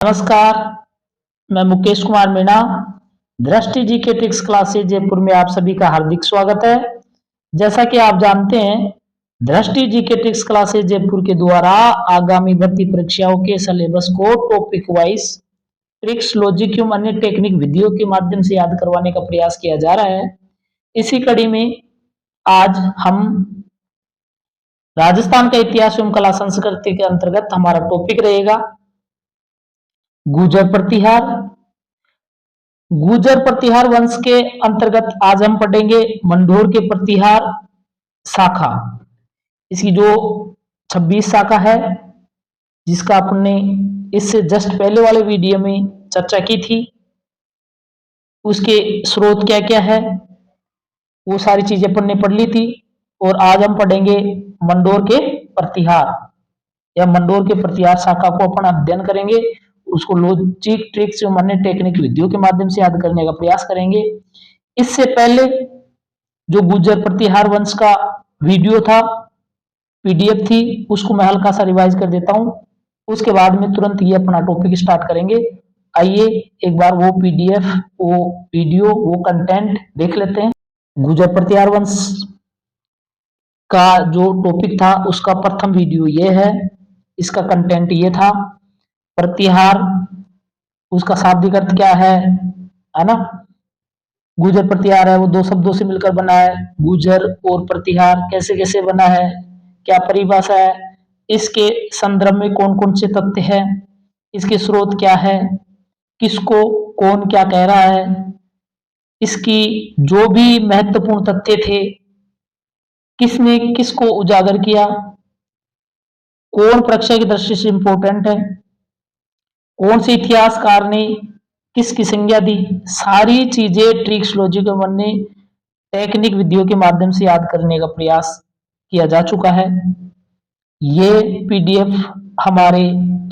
नमस्कार, मैं मुकेश कुमार मीणा। दृष्टि जी के ट्रिक्स क्लासेज जयपुर में आप सभी का हार्दिक स्वागत है। जैसा कि आप जानते हैं, दृष्टि जी के ट्रिक्स क्लासेज जयपुर के द्वारा आगामी भर्ती परीक्षाओं के सिलेबस को टॉपिक वाइज ट्रिक्स, लॉजिक एवं अन्य टेक्निक विधियों के माध्यम से याद करवाने का प्रयास किया जा रहा है। इसी कड़ी में आज हम राजस्थान का इतिहास एवं कला संस्कृति के अंतर्गत हमारा टॉपिक रहेगा गुर्जर प्रतिहार। गुर्जर प्रतिहार वंश के अंतर्गत आज हम पढ़ेंगे मंडोर के प्रतिहार शाखा। इसकी जो 26 शाखा है, जिसका अपने इससे जस्ट पहले वाले वीडियो में चर्चा की थी, उसके स्रोत क्या क्या है, वो सारी चीजें अपन ने पढ़ ली थी। और आज हम पढ़ेंगे मंडोर के प्रतिहार या मंडोर के प्रतिहार शाखा को अपन अध्ययन करेंगे। उसको लॉजिक, ट्रिक्स एवं अन्य टेक्निक विधियों के माध्यम से याद करने का प्रयास करेंगे। इससे पहले जो गुर्जर प्रतिहार वंश का वीडियो था, पीडीएफ थी, उसको मैं हल्का सा रिवाइज कर देता हूं। उसके बाद में तुरंत ये अपना टॉपिक स्टार्ट करेंगे। आइए एक बार वो पीडीएफ, वो वीडियो, वो कंटेंट देख लेते हैं। गुर्जर प्रतिहार वंश का जो टॉपिक था, उसका प्रथम वीडियो ये है। इसका कंटेंट ये था, प्रतिहार, उसका शाब्दिक अर्थ क्या है ना। गुर्जर प्रतिहार है वो दो शब्दों से मिलकर बना है। गुर्जर और प्रतिहार कैसे कैसे बना है, क्या परिभाषा है, इसके संदर्भ में कौन कौन से तथ्य हैं, इसके स्रोत क्या है, किसको कौन क्या कह रहा है, इसकी जो भी महत्वपूर्ण तथ्य थे, किसने किसको उजागर किया, कौन परीक्षा की दृष्टि से इंपॉर्टेंट है, कौन से इतिहासकार ने किसकी संज्ञा दी, सारी चीजें ट्रिक्स, लॉजिक और अन्य टेक्निक विधियों के माध्यम से याद करने का प्रयास किया जा चुका है। ये पीडीएफ हमारे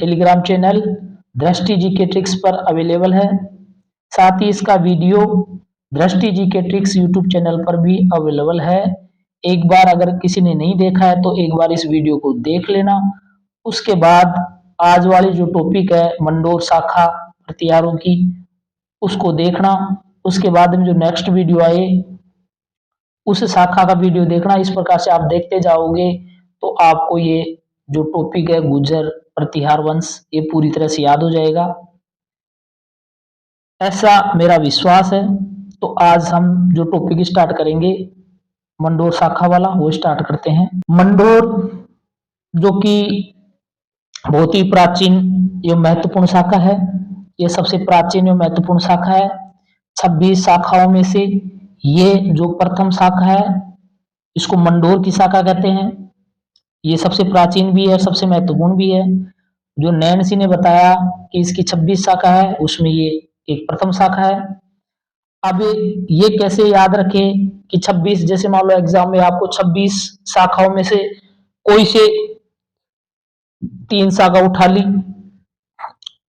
टेलीग्राम चैनल दृष्टि जी के ट्रिक्स पर अवेलेबल है। साथ ही इसका वीडियो दृष्टि जी के ट्रिक्स यूट्यूब चैनल पर भी अवेलेबल है। एक बार अगर किसी ने नहीं देखा है तो एक बार इस वीडियो को देख लेना। उसके बाद आज वाली जो टॉपिक है मंडोर शाखा प्रतिहारों की, उसको देखना। उसके बाद में जो नेक्स्ट वीडियो आए उस शाखा का वीडियो देखना। इस प्रकार से आप देखते जाओगे तो आपको ये जो टॉपिक है गुर्जर प्रतिहार वंश, ये पूरी तरह से याद हो जाएगा, ऐसा मेरा विश्वास है। तो आज हम जो टॉपिक स्टार्ट करेंगे मंडोर शाखा वाला, वो स्टार्ट करते हैं। मंडोर जो कि बहुत ही प्राचीन एवं महत्वपूर्ण शाखा है, ये सबसे प्राचीन एवं महत्वपूर्ण शाखा है। 26 शाखाओं में से ये जो प्रथम शाखा है, इसको मंडोर की शाखा कहते हैं। ये सबसे प्राचीन भी है, सबसे महत्वपूर्ण भी है। जो नैन्सी ने बताया कि इसकी 26 शाखा है, उसमें ये एक प्रथम शाखा है। अब ये कैसे याद रखें कि 26, जैसे मान लो एग्जाम में आपको 26 शाखाओं में से कोई से 3 शाखा उठा ली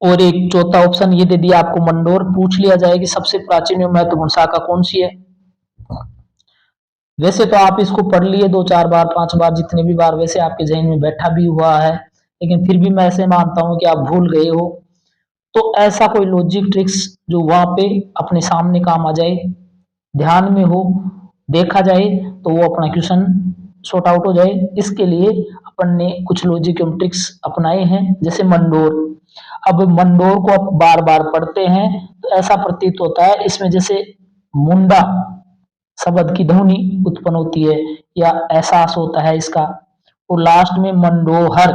और एक चौथा ऑप्शन ये दे दिया आपको मंडोर, पूछ लिया जाए कि सबसे प्राचीन एवं महत्वपूर्ण शाखा कौन सी है। वैसे तो आप इसको पढ़ लिए 2-4 बार, 5 बार, जितने भी बार वैसे आपके जहन में बैठा भी हुआ है, लेकिन फिर भी मैं ऐसे मानता हूं कि आप भूल गए हो। तो ऐसा कोई लॉजिक, ट्रिक्स जो वहां पे अपने सामने काम आ जाए, ध्यान में हो, देखा जाए, तो वो अपना क्वेश्चन सॉर्ट आउट हो जाए। इसके लिए अपन ने कुछ लॉजिक एवं ट्रिक्स अपनाए हैं, जैसे मंडोर। अब मंडोर को आप बार बार पढ़ते हैं तो ऐसा प्रतीत होता है इसमें जैसे मुंडा शब्द की ध्वनि उत्पन्न होती है या एहसास होता है इसका। और लास्ट में मंडोहर,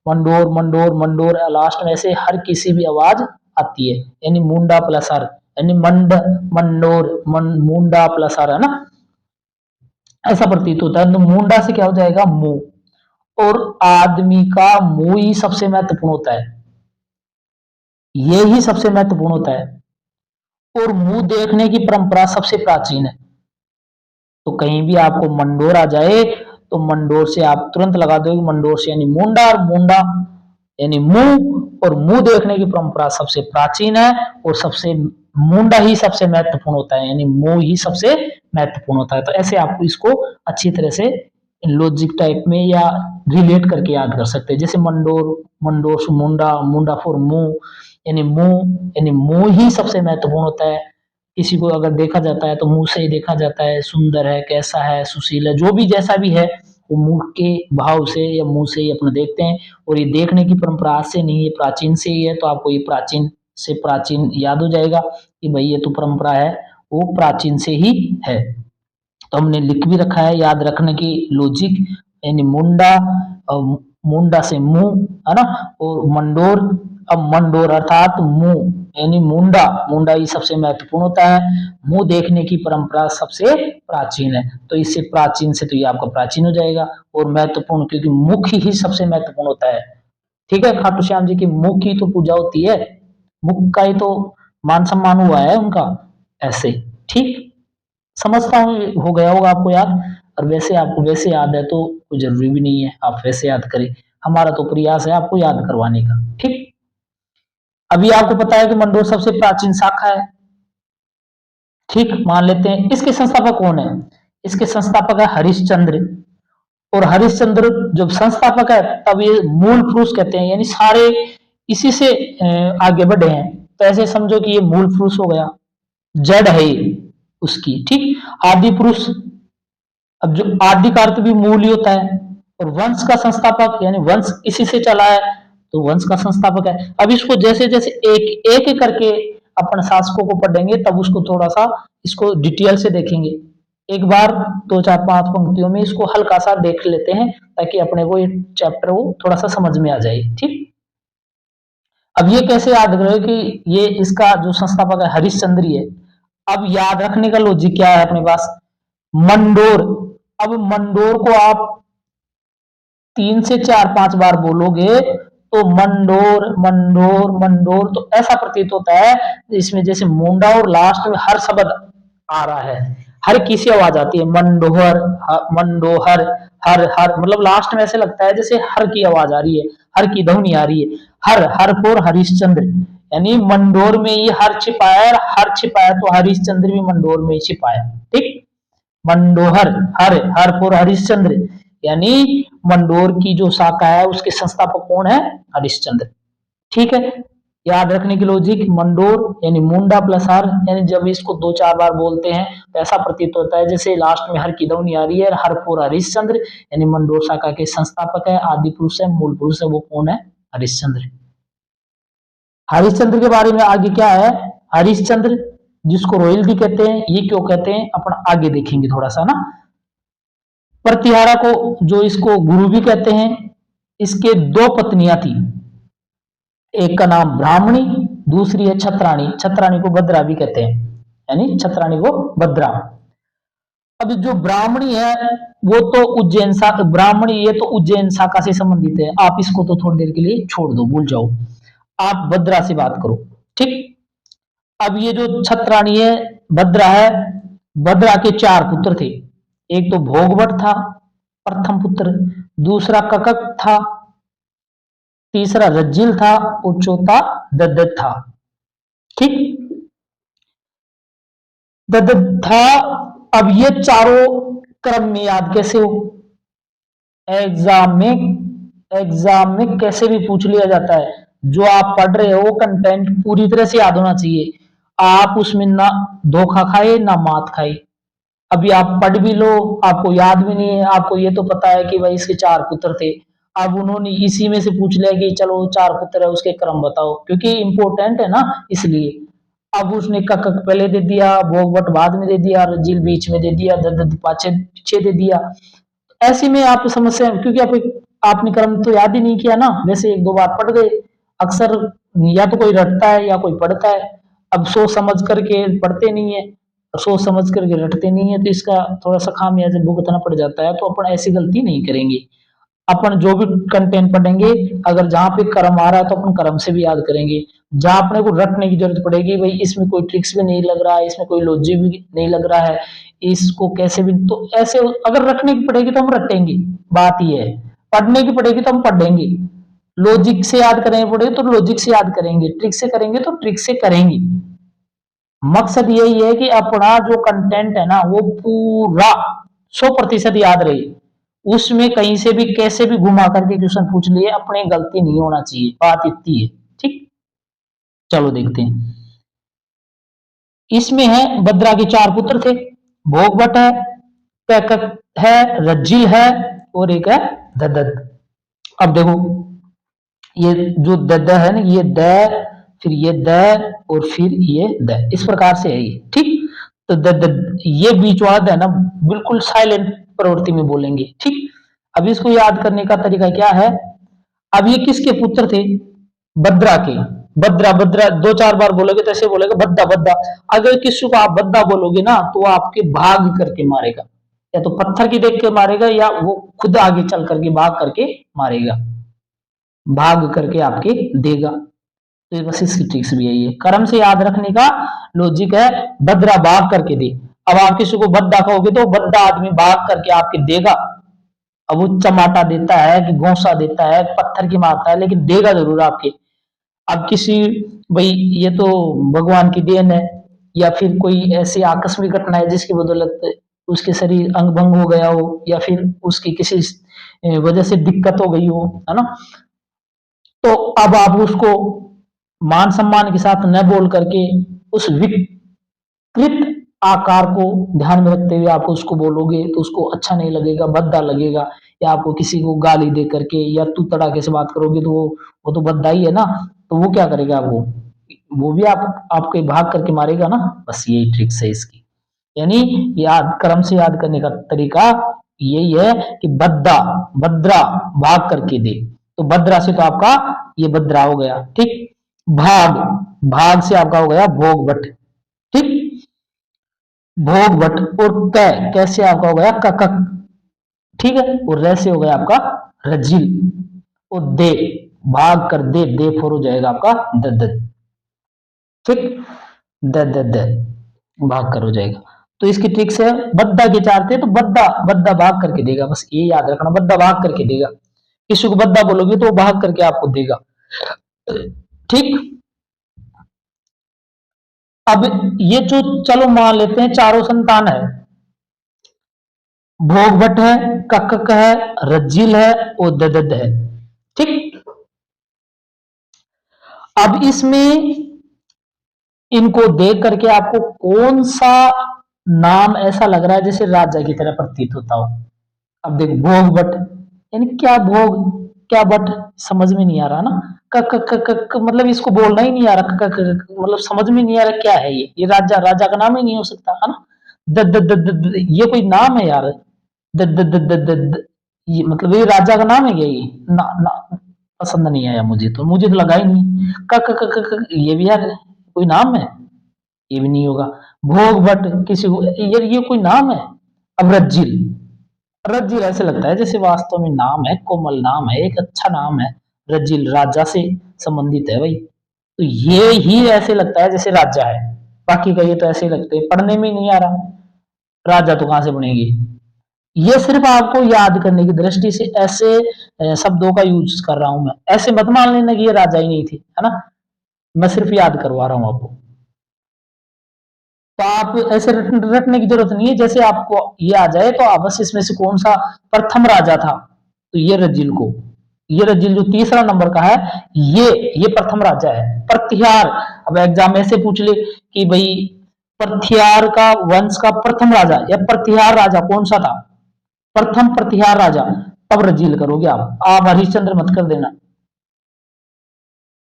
मंडोर मंडोर मंडोर, लास्ट में ऐसे हर किसी भी आवाज आती है, यानी मुंडा प्लस हर, यानी मंड मंडोर मुंडा प्लस हर, है ना, ऐसा प्रतीत होता है। तो मुंडा से क्या हो जाएगा, मुंह, और आदमी का मुंह ही सबसे महत्वपूर्ण होता है, ये ही सबसे महत्वपूर्ण होता है। और मुंह देखने की परंपरा सबसे प्राचीन है। तो कहीं भी आपको मंडोर आ जाए तो मंडोर से आप तुरंत लगा दो, मंडोर से यानी मुंडा, और मुंडा यानी मुंह, और मुंह देखने की परंपरा सबसे प्राचीन है, और सबसे मुंडा ही सबसे महत्वपूर्ण होता है, यानी मुंह ही सबसे महत्वपूर्ण होता है। तो ऐसे आपको इसको अच्छी तरह से लॉजिक टाइप में या रिलेट करके याद कर सकते हैं। जैसे मंडोर, मंडोर से मुंडा, मुंडा फॉर मुंह, यानी मुंह ही सबसे महत्वपूर्ण होता है। किसी को अगर देखा जाता है तो मुंह से ही देखा जाता है, सुंदर है, कैसा है, सुशील है, जो भी जैसा भी है वो मुंह के भाव से या मुंह से ही अपने देखते हैं। और ये देखने की परंपरा आज से नहीं है, प्राचीन से ही है। तो आपको ये प्राचीन से प्राचीन याद हो जाएगा कि भाई ये तो परंपरा है, वो प्राचीन से ही है। तो हमने लिख भी रखा है याद रखने की लॉजिक, यानी मुंडा, मुंडा से मुंह, है ना, और मंडोर। अब मंडोर अर्थात मुंह, यानी मुंडा, मुंडा ही सबसे महत्वपूर्ण होता है। मुंह देखने की परंपरा सबसे प्राचीन है, तो इससे प्राचीन से तो ये आपका प्राचीन हो जाएगा। और महत्वपूर्ण क्योंकि मुख ही सबसे महत्वपूर्ण होता है। ठीक है, खाटू श्याम जी की मुख की तो पूजा होती है, मुख का ही तो मान सम्मान हुआ है उनका, ऐसे। ठीक, समझता हूँ हो गया होगा आपको याद। और वैसे आपको वैसे याद है तो कोई जरूरी भी नहीं है आप वैसे याद करें, हमारा तो प्रयास है आपको याद करवाने का। ठीक, अभी आपको पता है कि मंडोर सबसे प्राचीन शाखा है। ठीक, मान लेते हैं। इसके संस्थापक कौन है? इसके संस्थापक है हरिश्चंद्र। और हरिश्चंद्र जब संस्थापक है तब ये मूल पुरुष कहते हैं, यानी सारे इसी से आगे बढ़े हैं। तो ऐसे समझो कि ये मूल पुरुष हो गया, जड़ है ये उसकी। ठीक, आदि पुरुष, अब जो आदि का अर्थ भी मूल ही होता है। और वंश का संस्थापक, यानी वंश इसी से चला है तो वंश का संस्थापक है। अब इसको जैसे जैसे एक एक करके अपन शासकों को पढ़ेंगे तब उसको थोड़ा सा इसको डिटेल से देखेंगे। एक बार दो चार पांच पंक्तियों में इसको हल्का सा देख लेते हैं ताकि अपने को ये चैप्टर वो थोड़ा सा समझ में आ जाए। ठीक, अब ये कैसे याद करें कि ये इसका जो संस्थापक है हरिश्चंद्र है। अब याद रखने का लॉजिक क्या है अपने पास? मंडोर। अब मंडोर को आप 3 से 4 5 बार बोलोगे तो मंडोर मंडोर मंडोर, तो ऐसा प्रतीत होता है इसमें जैसे मुंडा और लास्ट में हर शब्द आ रहा है, हर की सी आवाज आती है, मंडोहर, मंडोहर, हर हर, मतलब लास्ट में ऐसे लगता है जैसे हर की आवाज आ रही है, हर की ध्वनि आ रही है। हर हर फोर हरिश्चंद्र, यानी मंडोर में ही हर छिपा है, हर छिपा है तो हरिश्चंद्र भी मंडोर में ही छिपा है। ठीक, मंडोहर, हर हर फोर हरिश्चंद्र, यानी मंडोर की जो शाखा है उसके संस्थापक कौन है? हरिश्चंद्र। ठीक है, याद रखने की लॉजिक, मंडोर यानी मुंडा प्लस हर, यानी जब इसको 2 4 बार बोलते हैं तो ऐसा प्रतीत होता है जैसे लास्ट में हर की ध्वनि आ रही है। हर फोर हरिश्चंद्र, यानी मंडोर शाखा के संस्थापक है, आदि पुरुष है, मूल पुरुष है, वो कौन है? हरिश्चंद्र। हरिश्चंद्र के बारे में आगे क्या है? हरिश्चंद्र जिसको रोयल भी कहते हैं, ये क्यों कहते हैं अपन आगे देखेंगे थोड़ा सा ना। प्रतिहारा को जो इसको गुरु भी कहते हैं, इसके 2 पत्नियां थी, एक का नाम ब्राह्मणी, दूसरी है छत्राणी। छत्राणी को भद्रा भी कहते हैं, यानी छत्राणी को भद्रा। अब जो ब्राह्मणी है वो तो उज्जैन शाखा, ब्राह्मणी ये तो उज्जैन शाखा से संबंधित है, आप इसको तो थोड़ी देर के लिए छोड़ दो, भूल जाओ, आप भद्रा से बात करो। ठीक, अब ये जो छत्राणी है, भद्रा है, भद्रा के 4 पुत्र थे। एक तो भोगवट था प्रथम पुत्र, दूसरा ककक था, तीसरा रज्जिल था और चौथा दद्दत था। ठीक, दद्दत था। अब ये चारों क्रम में याद कैसे हो? एग्जाम में कैसे भी पूछ लिया जाता है। जो आप पढ़ रहे हो कंटेंट पूरी तरह से याद होना चाहिए, आप उसमें ना धोखा खाए ना मात खाए। अभी आप पढ़ भी लो, आपको याद भी नहीं है, आपको ये तो पता है कि भाई इसके 4 पुत्र थे। अब उन्होंने इसी में से पूछ लिया कि चलो 4 पुत्र है उसके क्रम बताओ, क्योंकि इंपॉर्टेंट है ना इसलिए। अब उसने कक पहले दे दिया, भोगवट बाद में दे दिया, रजिल बीच में दे दिया, दद पाछे पीछे दे दिया। ऐसे में आप समस्या, क्योंकि आपने क्रम तो याद ही नहीं किया ना, वैसे 1 2 बार पढ़ गए। अक्सर या तो कोई रटता है या कोई पढ़ता है, अब सोच समझ करके पढ़ते नहीं है, सोच समझ करके रटते नहीं है, तो इसका थोड़ा सा खामियाजा भुगतना पड़ जाता है। तो अपन ऐसी गलती नहीं करेंगे। अपन जो भी कंटेंट पढ़ेंगे, अगर जहां पे कर्म आ रहा है तो अपन कर्म से भी याद करेंगे। जहां अपने को रटने की जरूरत पड़ेगी, भाई इसमें कोई ट्रिक्स भी नहीं लग रहा है, इसमें कोई लॉजिक भी नहीं लग रहा है, इसको कैसे भी, तो ऐसे अगर रटने की पड़ेगी तो हम रटेंगे। बात ये है, पढ़ने की पड़ेगी तो हम पढ़ेंगे, लॉजिक से याद करने पड़ेगी तो लॉजिक से याद करेंगे, ट्रिक से करेंगे तो ट्रिक से करेंगे। मकसद यही है कि अपना जो कंटेंट है ना वो पूरा 100% याद रहे, उसमें कहीं से भी कैसे भी घुमा करके क्वेश्चन पूछ लिए, अपने गलती नहीं होना चाहिए, बात इतनी है। ठीक। चलो देखते हैं। इसमें है भद्रा के 4 पुत्र थे, भोगभट है, कैकक है, रज्जिल है और एक है ददद। अब देखो ये जो द है ना, ये द, फिर ये द और फिर ये द, इस प्रकार से है ये, ठीक। तो ये बीच वाला द ना बिल्कुल साइलेंट प्रवृत्ति में बोलेंगे, ठीक। अब इसको याद करने का तरीका क्या है, अब ये किसके पुत्र थे, भद्रा के। भद्रा भद्रा दो चार बार बोलोगे तो ऐसे बोलेगा भद्दा भद्दा। अगर किसी को आप भद्दा बोलोगे ना तो वो आपके भाग करके मारेगा, या तो पत्थर की देख के मारेगा या वो खुद आगे चल करके भाग करके मारेगा, भाग करके आपके देगा। तो ये बस इसकी ट्रिक्स भी यही है, कर्म से याद रखने का लॉजिक है, भद्रा भाग करके दे। अब आप किसी को भद्दा कहोगे तो भद्दा आदमी भाग करके आपके देगा। अब वो चमाटा देता है कि घोंसा देता है, पत्थर की मारता है, लेकिन देगा जरूर आपके। अब किसी, भाई ये तो भगवान की देन है, या फिर कोई ऐसी आकस्मिक घटना है जिसकी बदौलत उसके शरीर अंग भंग हो गया हो, या फिर उसकी किसी वजह से दिक्कत हो गई हो, है ना। तो अब आप उसको मान सम्मान के साथ न बोल करके उस विकृत आकार को ध्यान में रखते हुए आप उसको बोलोगे तो उसको अच्छा नहीं लगेगा, भद्दा लगेगा। या आपको किसी को गाली दे करके या तू तड़ाके से बात करोगे तो वो तो भद्दा ही है ना। तो वो क्या करेगा, वो भी आपके भाग करके मारेगा ना। बस यही ट्रिक्स है इसकी। यानी याद, क्रम से याद करने का तरीका यही है कि भद्दा भद्रा भाग करके दे। तो भद्रा से तो आपका ये भद्रा हो गया, ठीक। भाग, भाग से आपका हो गया भोगभट, ठीक। भोगभट और कैसे आपका हो गया ककक, ठीक है। और रैसे हो गया आपका रजिल। और दे, भाग कर दे फोर हो जाएगा आपका दद, ठीक। दद भाग कर हो जाएगा। तो इसकी ट्रिक से बद्दा के चार थे तो बद्दा बद्दा भाग करके देगा, बस ये याद रखना, बद्दा भाग करके देगा। किसी को बद्दा बोलोगे तो भाग करके आपको देगा, ठीक। अब ये जो, चलो मान लेते हैं चारों संतान है, भोगभट है, ककक है, रज्जिल है और ददद है, ठीक। अब इसमें इनको देख करके आपको कौन सा नाम ऐसा लग रहा है जैसे राजा की तरह प्रतीत होता हो। अब देख भोगभट, यानी क्या भोग क्या बट, समझ में नहीं आ रहा ना। क क क क, क मतलब इसको बोलना ही नहीं आ रहा, क, क, क, मतलब समझ में नहीं आ रहा क्या है ये राजा, राजा का नाम ही नहीं हो सकता, है ना। The the the the, the ये कोई नाम है यार, the the the the the, the ये मतलब ये राजा का नाम है क्या ये, ना ना, पसंद नहीं आया मुझे तो लगा ही नहीं। क क क क, क ये भी यार कोई नाम है, ये भी नहीं होगा। भोग भट्ट किसी को, ये कोई नाम है। अब रज्जिल, रज्जिल ऐसे लगता है जैसे वास्तव में नाम है, कोमल नाम है, एक अच्छा नाम है। रज्जिल राजा से संबंधित है भाई, तो ये ही ऐसे लगता है जैसे राजा है। बाकी का ये तो ऐसे लगते हैं, पढ़ने में ही नहीं आ रहा, राजा तो कहां से बनेगी। ये सिर्फ आपको याद करने की दृष्टि से ऐसे शब्दों का यूज कर रहा हूं मैं, ऐसे मत मान लेना कि ये राजा ही नहीं थे, है ना। मैं सिर्फ याद करवा रहा हूं आपको। तो आप ऐसे रटने की जरूरत नहीं है, जैसे आपको ये आ जाए तो आप बस इसमें से कौन सा प्रथम राजा था, तो ये रजिल को, ये रजिल जो तीसरा नंबर का है, ये प्रथम राजा है। प्रत्यार, अब एग्जाम में से पूछ ले कि भाई प्रत्यार का वंश का प्रथम राजा या प्रत्यार राजा कौन सा था, प्रथम प्रत्यार राजा, तब रजील करोगे आप हरिश्चंद्र मत कर देना,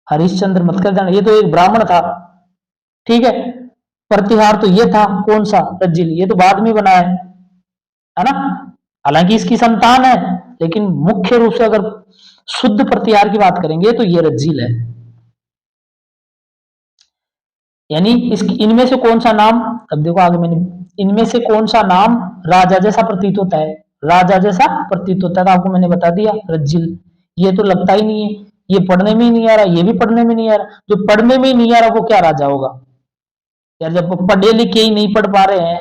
हरिश्चंद्र मत कर देना, ये तो एक ब्राह्मण था, ठीक है। प्रतिहार तो ये था कौन सा, रज्जिल, ये तो बाद में बना है ना। हालांकि इसकी संतान है, लेकिन मुख्य रूप से अगर शुद्ध प्रतिहार की बात करेंगे तो ये रज्जिल है। यानी इसकी, इनमें से कौन सा नाम, अब देखो आगे मैंने, इनमें से कौन सा नाम राजा जैसा प्रतीत होता है, राजा जैसा प्रतीत होता है, तो आपको मैंने बता दिया रज्जिल। ये तो लगता ही नहीं है, ये पढ़ने में ही नहीं आ रहा, ये भी पढ़ने में नहीं आ रहा, जो पढ़ने में ही नहीं आ रहा वो क्या राजा होगा यार। जब पढ़े लिखे ही नहीं पढ़ पा रहे हैं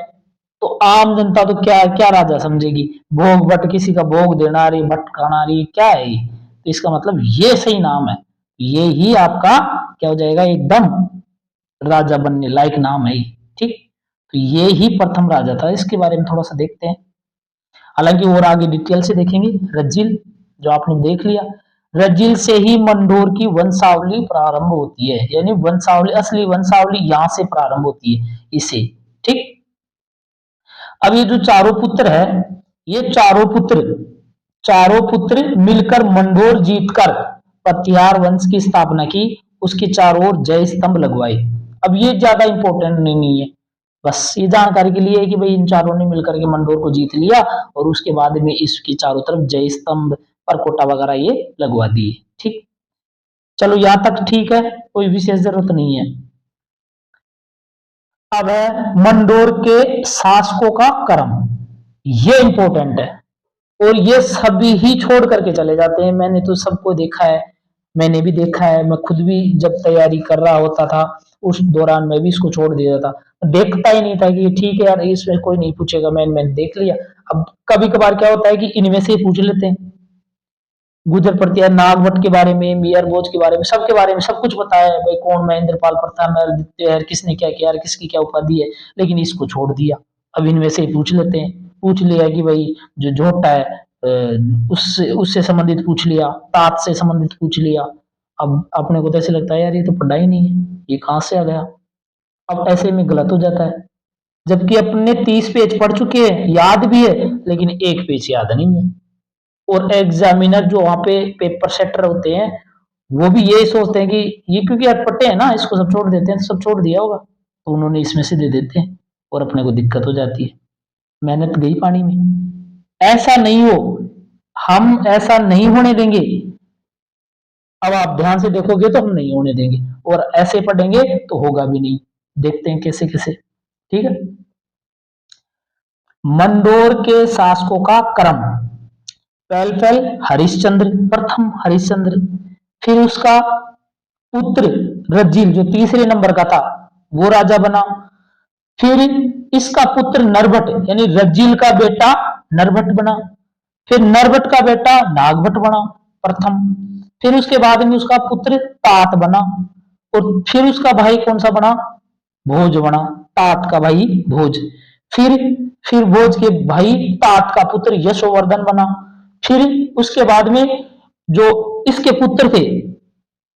तो आम जनता तो क्या क्या राजा समझेगी। भोग भट्ट, किसी का भोग देना रही, भट्ट खाना रही, क्या है ये। तो इसका मतलब ये सही नाम है, ये ही आपका क्या हो जाएगा, एकदम राजा बनने लायक नाम है, ठीक। तो ये ही प्रथम राजा था, इसके बारे में थोड़ा सा देखते हैं। हालांकि और आगे डिटेल से देखेंगे। रज्जिल जो आपने देख लिया, रजिल से ही मंडोर की वंशावली प्रारंभ होती है, यानी वंशावली, असली वंशावली यहां से प्रारंभ होती है इसे। ठीक। अब ये जो चारों पुत्र है, ये चारों पुत्र मिलकर मंडोर जीतकर प्रतिहार वंश की स्थापना की, उसके चारों ओर जय स्तंभ लगवाए। अब ये ज्यादा इंपॉर्टेंट नहीं है, बस ये जानकारी के लिए है कि भाई इन चारों ने मिलकर के मंडोर को जीत लिया और उसके बाद में इसकी चारों तरफ जय स्तंभ, परकोटा वगैरह ये लगवा दिए। ठीक। चलो यहां तक ठीक है, कोई विशेष जरूरत नहीं है। अब है मंडोर के शासकों का क्रम, ये इंपॉर्टेंट है और ये सभी ही छोड़ करके चले जाते हैं। मैंने तो सबको देखा है, मैंने भी देखा है, मैं खुद भी जब तैयारी कर रहा होता था उस दौरान मैं भी इसको छोड़ दिया था, देखता ही नहीं था कि ठीक है यार इसमें कोई नहीं पूछेगा, मैंने देख लिया। अब कभी कभार क्या होता है कि इनमें से ही पूछ लेते हैं, गुजर प्रतिहार, नागवट के बारे में, मियर बोझ के बारे में, सबके बारे में सब कुछ बताया है भाई, कौन महेंद्र पाल प्रथम है, द्वितीय है, किसने क्या किया, किसकी क्या उपाधि है, लेकिन इसको छोड़ दिया। अब इनमें से ही पूछ लेते हैं, पूछ लिया कि भाई जो झोटा है उससे उससे संबंधित पूछ लिया, तात से संबंधित पूछ लिया। अब अपने को तो ऐसे लगता है यार ये तो पढ़ा ही नहीं है, ये कहाँ से आ गया। अब ऐसे में गलत हो जाता है, जबकि अपने 30 पेज पढ़ चुके हैं, याद भी है, लेकिन एक पेज याद नहीं है। और एग्जामिनर जो वहां पे पेपर सेटर होते हैं वो भी यही सोचते हैं कि ये क्योंकि अटपटे हैं ना, इसको सब छोड़ देते हैं, तो सब छोड़ दिया होगा, तो उन्होंने इसमें से दे देते हैं और अपने को दिक्कत हो जाती है, मेहनत गई पानी में। ऐसा नहीं हो, हम ऐसा नहीं होने देंगे। अब आप ध्यान से देखोगे तो हम नहीं होने देंगे, और ऐसे पढ़ेंगे तो होगा भी नहीं। देखते हैं कैसे कैसे। ठीक है। मंडोर के शासकों का क्रम, पहल हरिश्चंद्र, प्रथम हरिश्चंद्र, फिर उसका पुत्र रज्जिल जो तीसरे नंबर का था वो राजा बना, फिर इसका पुत्र नरभट यानी रज्जिल का बेटा नरभट बना, फिर नरभट का बेटा नागभट बना प्रथम, फिर उसके बाद में उसका पुत्र तात बना, और फिर उसका भाई कौन सा बना, भोज बना, तात का भाई भोज, फिर फिर भोज के भाई तात का पुत्र यशोवर्धन बना, फिर उसके बाद में जो इसके पुत्र थे,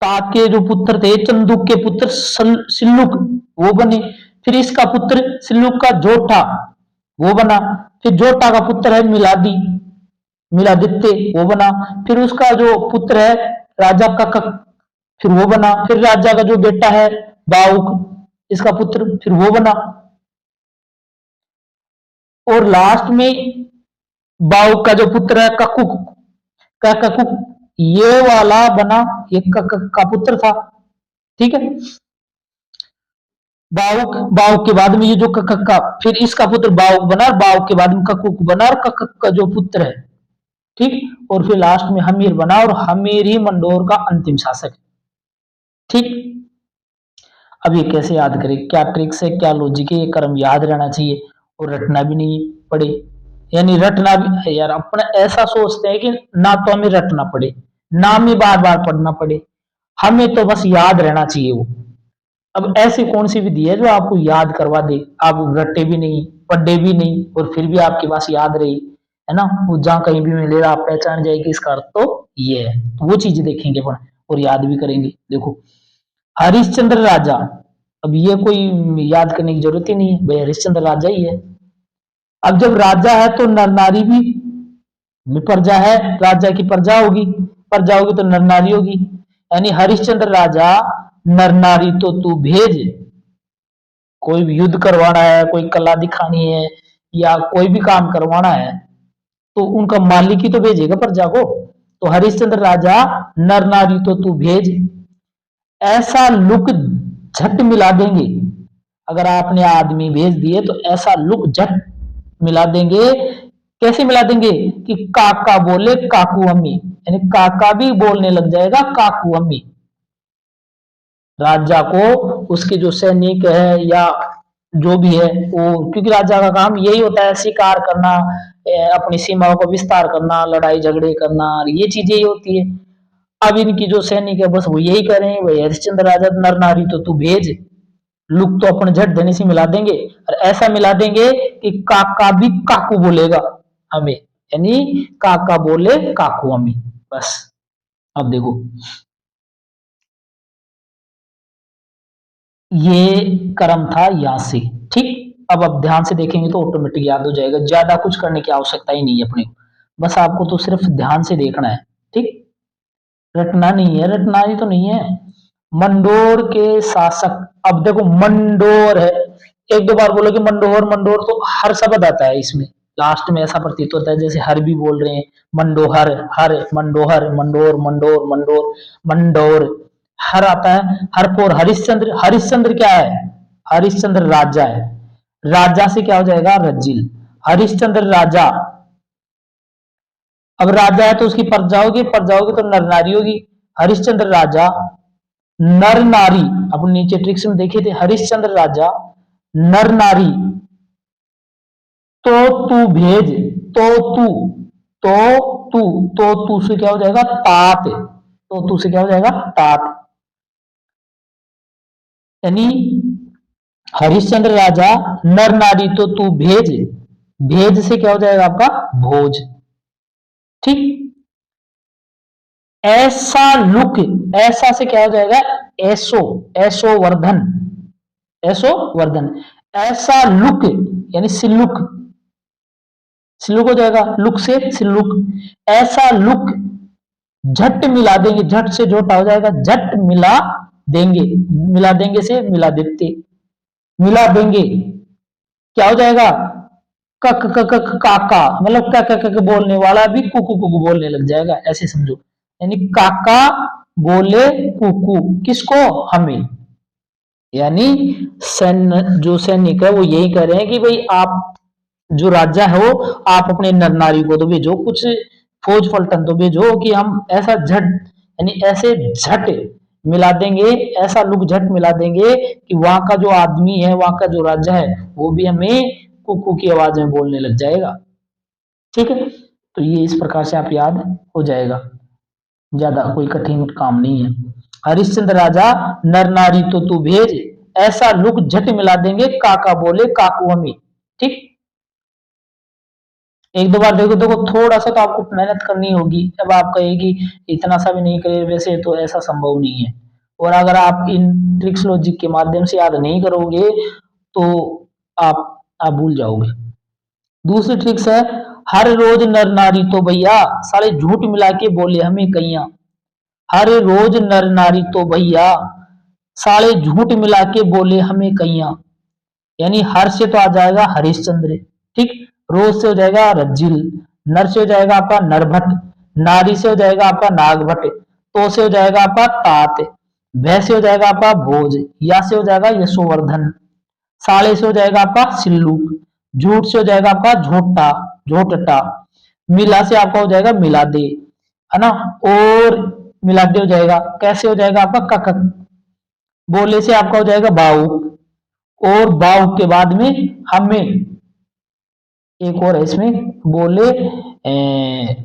तात के जो पुत्र थे, चंदुक के पुत्र सिल्लुक वो बने, फिर इसका पुत्र सिल्लुक का जोटा वो बना, फिर जोटा का पुत्र है मिलादी, मिलादित्य वो बना, फिर उसका जो पुत्र है राजा ककक फिर वो बना, फिर राजा का जो बेटा है बाउक इसका पुत्र फिर वो बना, और लास्ट में बाउक का जो पुत्र है ककुक का ककुक ये वाला बना, ये ककक का पुत्र था। ठीक है। बाउक बाउक के बाद में ये जो ककक का फिर इसका पुत्र बाउक बना, और बाउक के बाद में ककुक बना, और ककक का जो पुत्र है, ठीक, और फिर लास्ट में हमीर बना, और हमीर ही मंडोर का अंतिम शासक। ठीक। अब ये कैसे याद करें, क्या ट्रिक्स है, क्या लॉजिक है, ये क्रम याद रहना चाहिए और रटना भी नहीं पड़े, यानी रटना भी यार अपना ऐसा सोचते हैं कि ना तो हमें रटना पड़े ना हमें बार बार पढ़ना पड़े, हमें तो बस याद रहना चाहिए वो। अब ऐसी कौन सी विधि है जो आपको याद करवा दे, आप रटे भी नहीं पढ़े भी नहीं और फिर भी आपके पास याद रही, है ना, वो जहां कहीं भी मिलेगा आप पहचान जाएगी इसका अर्थ तो ये है, तो वो चीज देखेंगे अपन और याद भी करेंगे। देखो हरिश्चंद्र राजा, अब ये कोई याद करने की जरूरत ही नहीं है भाई, हरिश्चंद्र राजा ही है। अब जब राजा है तो नर नारी भी प्रजा है, राजा की प्रजा होगी तो नर नारी होगी, यानी हरिश्चंद्र राजा नर नारी तो तू भेज, कोई भी युद्ध करवाना है, कोई कला दिखानी है या कोई भी काम करवाना है तो उनका मालिक ही तो भेजेगा प्रजा को, तो हरिश्चंद्र राजा नर नारी तो तू भेज, ऐसा लुक झट मिला देंगे, अगर आपने आदमी भेज दिए तो ऐसा लुक झट मिला देंगे। कैसे मिला देंगे कि काका बोले काकू अम्मी, यानी काका भी बोलने लग जाएगा काकू अम्मी, राजा को उसके जो सैनिक है या जो भी है वो, क्योंकि राजा का काम यही होता है शिकार करना, अपनी सीमाओं को विस्तार करना, लड़ाई झगड़े करना, ये चीजें ही होती है। अब इनकी जो सैनिक है बस वो यही करें भाई हरिश्चंद्र राजा नर नारी तो तू भेज, लुक तो अपन झट देने से मिला देंगे, और ऐसा मिला देंगे कि काका भी काकू बोलेगा हमें, यानी काका बोले काकू हमें, बस अब देखो, ये क्रम था यहां से, ठीक। अब आप ध्यान से देखेंगे तो ऑटोमेटिक याद हो जाएगा, ज्यादा कुछ करने की आवश्यकता ही नहीं है अपने को, बस आपको तो सिर्फ ध्यान से देखना है, ठीक। रटना नहीं है, रटना ही तो नहीं है। मंडोर के शासक, अब देखो मंडोर है, एक दो बार बोलोगे मंडोर मंडोर तो हर शब्द आता है इसमें, लास्ट में ऐसा प्रतीत होता है जैसे हर भी बोल रहे हैं, मंडोहर, हर, मंडोहर, मंडोर, मंडोर, मंडोर, मंडोर, हर आता है। हरपोर, हरिश्चंद्र, हरिश्चंद्र क्या है? हरिश्चंद्र राजा है, राजा से क्या हो जाएगा? रज्जिल, हरिश्चंद्र राजा। अब राजा है तो उसकी प्रजा होगी तो नर नारी होगी। हरिश्चंद्र राजा नर नारी, अपन नीचे ट्रिक्स में देखे थे, हरिश्चंद्र राजा नर नारी, तो तू भेज, तो तू, तो तू, तो तू से क्या हो जाएगा? तात, तो तू से क्या हो जाएगा? तात। यानी हरिश्चंद्र राजा नर नारी तो तू भेज, भेज से क्या हो जाएगा आपका? भोज, ठीक। ऐसा लुक, ऐसा से क्या हो जाएगा? ऐसो, ऐसो वर्धन, ऐसो वर्धन, ऐसा लुक यानी सिल्लुक, सिल्लुक हो जाएगा, लुक से सिल्लुक, ऐसा लुक झट मिला देंगे, झट से जोटा हो जाएगा, झट मिला देंगे, मिला देंगे से मिला देते, मिला देंगे, क्या हो जाएगा? कक कक काका, मतलब क क क बोलने वाला भी कुकू कुकू बोलने लग जाएगा, ऐसे समझो। यानी काका बोले कुकू, किसको? हमें। यानी सैन्य, जो सैनिक है वो यही कह रहे हैं कि भाई आप जो राजा है वो, आप अपने नर नारी को तो भेजो, कुछ फौज पलटन तो भेजो कि हम ऐसा झट, यानी ऐसे झट मिला देंगे, ऐसा लुक झट मिला देंगे कि वहां का जो आदमी है, वहां का जो राजा है, वो भी हमें कुकू की आवाज में बोलने लग जाएगा, ठीक है। तो ये इस प्रकार से आप याद हो जाएगा, ज्यादा कोई कठिन काम नहीं है। हरिश्चंद्र राजा नर नारी तो तू भेज, ऐसा लुक झट मिला देंगे, काका बोले काकू हमें, ठीक। एक दो बार देखो, देखो थोड़ा सा तो आपको मेहनत करनी होगी, अब आप कहेगी इतना सा भी नहीं करे, वैसे तो ऐसा संभव नहीं है, और अगर आप इन ट्रिक्स लॉजिक के माध्यम से याद नहीं करोगे तो आप आप भूल जाओगे। दूसरी ट्रिक्स है, हर रोज नर नारी तो भैया, साले झूठ मिला के बोले हमें कैया, हर रोज नर नारी तो भैया, साले झूठ मिला के बोले हमें कैया, यानी हर से तो आ जाएगा हरिश्चंद्र, ठीक। रोज से हो जाएगा रज्जिल, नर से हो जाएगा आपका नरभट्ट, नारी से हो जाएगा आपका नागभट्ट, तो से हो जाएगा आपका तात, भय से हो जाएगा आपका भोज, या से हो जाएगा यशोवर्धन, साले से हो जाएगा आपका सिल्लूक, झूठ से हो जाएगा आपका झोटा, झोटटा, मिला से आपका हो जाएगा मिला दे, है ना, और मिला दे हो जाएगा, कैसे हो जाएगा आपका ककक, बोले से आपका हो जाएगा बाऊ, और बाऊ के बाद में हमें, एक और है इसमें, बोले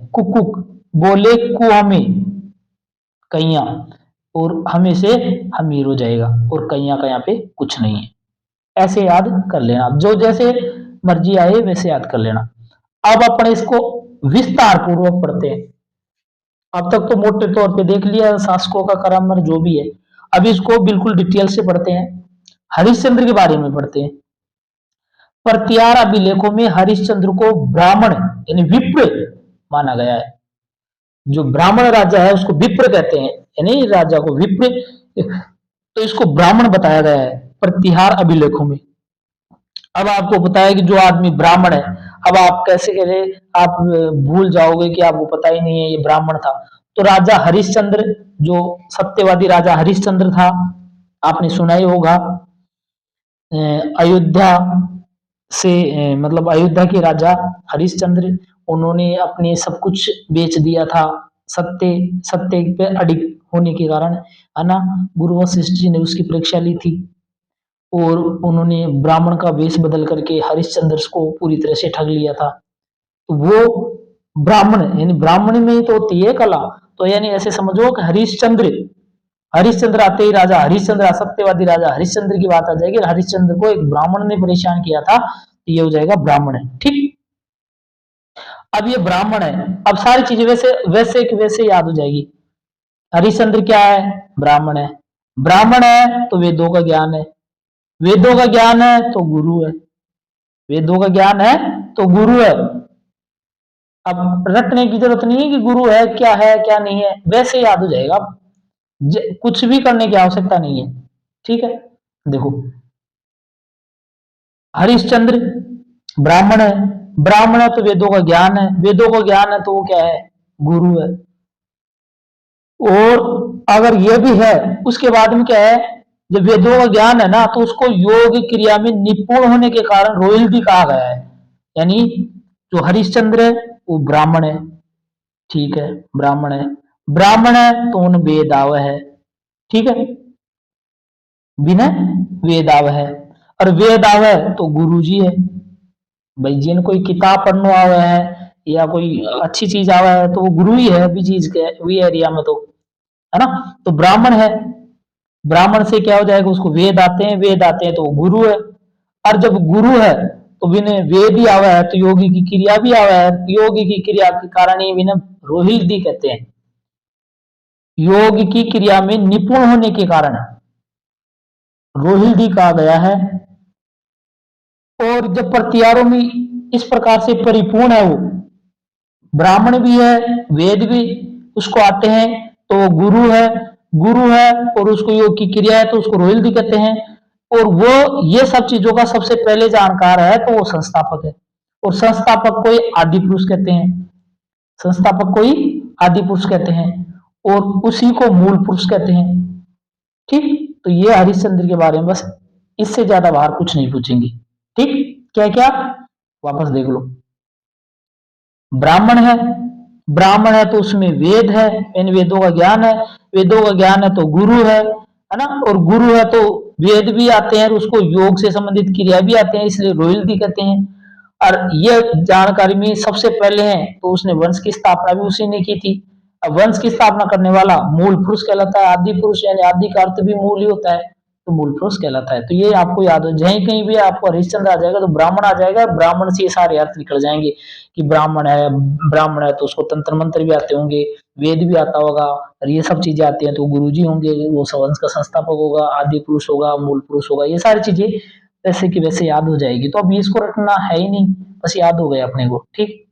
कुकुक, बोले कु हमें कैया, और हमें से हमीर हो जाएगा, और कैया का यहाँ पे कुछ नहीं है, ऐसे याद कर लेना, जो जैसे मर्जी आए वैसे याद कर लेना। अब अपन इसको विस्तार पूर्वक पढ़ते हैं। अब तक तो मोटे तौर पे देख लिया शासकों का क्रम जो भी है, अब इसको बिल्कुल डिटेल से पढ़ते हैं, हरिश्चंद्र के बारे में पढ़ते हैं। प्रतिहार अभिलेखों में हरिश्चंद्र को ब्राह्मण यानी विप्र माना गया है, जो ब्राह्मण राजा है उसको विप्र कहते हैं, यानी राजा को विप्र, तो इसको ब्राह्मण बताया गया है प्रतिहार अभिलेखों में। अब आपको पता है कि जो आदमी ब्राह्मण है, अब आप कैसे कह रहे, आप भूल जाओगे कि आपको पता ही नहीं है ये ब्राह्मण था। तो राजा हरिश्चंद्र, जो सत्यवादी राजा हरिश्चंद्र था, आपने सुना ही होगा, अयोध्या से, मतलब अयोध्या के राजा हरिश्चंद्र, उन्होंने अपने सब कुछ बेच दिया था, सत्य सत्य पे अडिग होने के कारण, है ना। गुरु वशिष्ठ जी ने उसकी परीक्षा ली थी, और उन्होंने ब्राह्मण का वेश बदल करके हरिश्चंद्र को पूरी तरह से ठग लिया था। तो वो ब्राह्मण, यानी ब्राह्मण में ही तो होती है कला, तो यानी ऐसे समझो कि हरिश्चंद्र, हरिश्चंद्र आते ही राजा हरिश्चंद्र, सत्यवादी राजा हरिश्चंद्र की बात आ जाएगी, हरिश्चंद्र को एक ब्राह्मण ने परेशान किया था, तो ये हो जाएगा ब्राह्मण है, ठीक। अब ये ब्राह्मण है, अब सारी चीजें वैसे वैसे की वैसे याद हो जाएगी। हरिश्चंद्र क्या है? ब्राह्मण है। ब्राह्मण है तो वेदों का ज्ञान है, वेदों का ज्ञान है तो गुरु है, वेदों का ज्ञान है तो गुरु है। अब रटने की जरूरत नहीं है कि गुरु है क्या नहीं है, वैसे याद हो जाएगा। कुछ भी करने की आवश्यकता नहीं है। ठीक है, देखो हरिश्चंद्र ब्राह्मण है, ब्राह्मण है तो वेदों का ज्ञान है, वेदों का ज्ञान है तो वो क्या है? गुरु है। और अगर ये भी है, उसके बाद में क्या है? जब वेदों का ज्ञान है ना तो उसको योग क्रिया में निपुण होने के कारण रोहिल्दी कहा गया है। यानी जो हरिश्चंद्र है वो ब्राह्मण है, ठीक है, ब्राह्मण है। ब्राह्मण है तो उन वेद आव है, ठीक है, विनय वेद आव है। और वेद आव है तो गुरु जी है। भाई जिन कोई किताब पढ़ने आवे है या कोई अच्छी चीज आवे है तो वो गुरु ही है अभी चीज के वी एरिया में, तो है ना। तो ब्राह्मण है, ब्राह्मण से क्या हो जाएगा? उसको वेद आते हैं, वेद आते हैं तो वो गुरु है। और जब गुरु है तो विनय वेद ही आवा है तो योगी की क्रिया भी आवा है, योगी की क्रिया के कारण ही विनय रोहिल्दी कहते हैं। योग की क्रिया में निपुण होने के कारण रोहिल्दी कहा गया है। और जब प्रतिहारों में इस प्रकार से परिपूर्ण है, वो ब्राह्मण भी है, वेद भी उसको आते हैं तो वो गुरु है, गुरु है और उसको योग की क्रिया है तो उसको रोहिल्दी कहते हैं। और वो ये सब चीजों का सबसे पहले जानकार है तो वो संस्थापक है। और संस्थापक को ही आदि पुरुष कहते हैं, संस्थापक को ही आदि पुरुष कहते हैं और उसी को मूल पुरुष कहते हैं। ठीक, तो ये हरिश्चंद्र के बारे में बस, इससे ज्यादा बाहर कुछ नहीं पूछेंगे। ठीक, क्या क्या वापस देख लो। ब्राह्मण है, ब्राह्मण है तो उसमें वेद है, इन वेदों का ज्ञान है, वेदों का ज्ञान है तो गुरु है ना। और गुरु है तो वेद भी आते हैं, उसको योग से संबंधित क्रिया भी आते हैं, इसलिए रोहिल्दी कहते हैं। और ये जानकारी में सबसे पहले है तो उसने वंश की स्थापना भी उसी ने की थी। अब वंश की स्थापना करने वाला मूल पुरुष कहलाता है, आदि पुरुष यानी आदि का अर्थ भी मूल ही होता है, तो मूल पुरुष कहलाता है। तो ये आपको याद हो, जहीं कहीं भी आपको हरिश्चंद्र आ जाएगा तो ब्राह्मण आ जाएगा, ब्राह्मण से ये सारे अर्थ निकल जाएंगे कि ब्राह्मण है, ब्राह्मण है तो उसको तंत्र मंत्र भी आते होंगे, वेद भी आता होगा और ये सब चीजें आती हैं तो गुरु जी होंगे, वो वंश का संस्थापक होगा, आदि पुरुष होगा, मूल पुरुष होगा, ये सारी चीजें वैसे की वैसे याद हो जाएगी। तो अब इसको रखना है ही नहीं, बस याद हो गया अपने को। ठीक,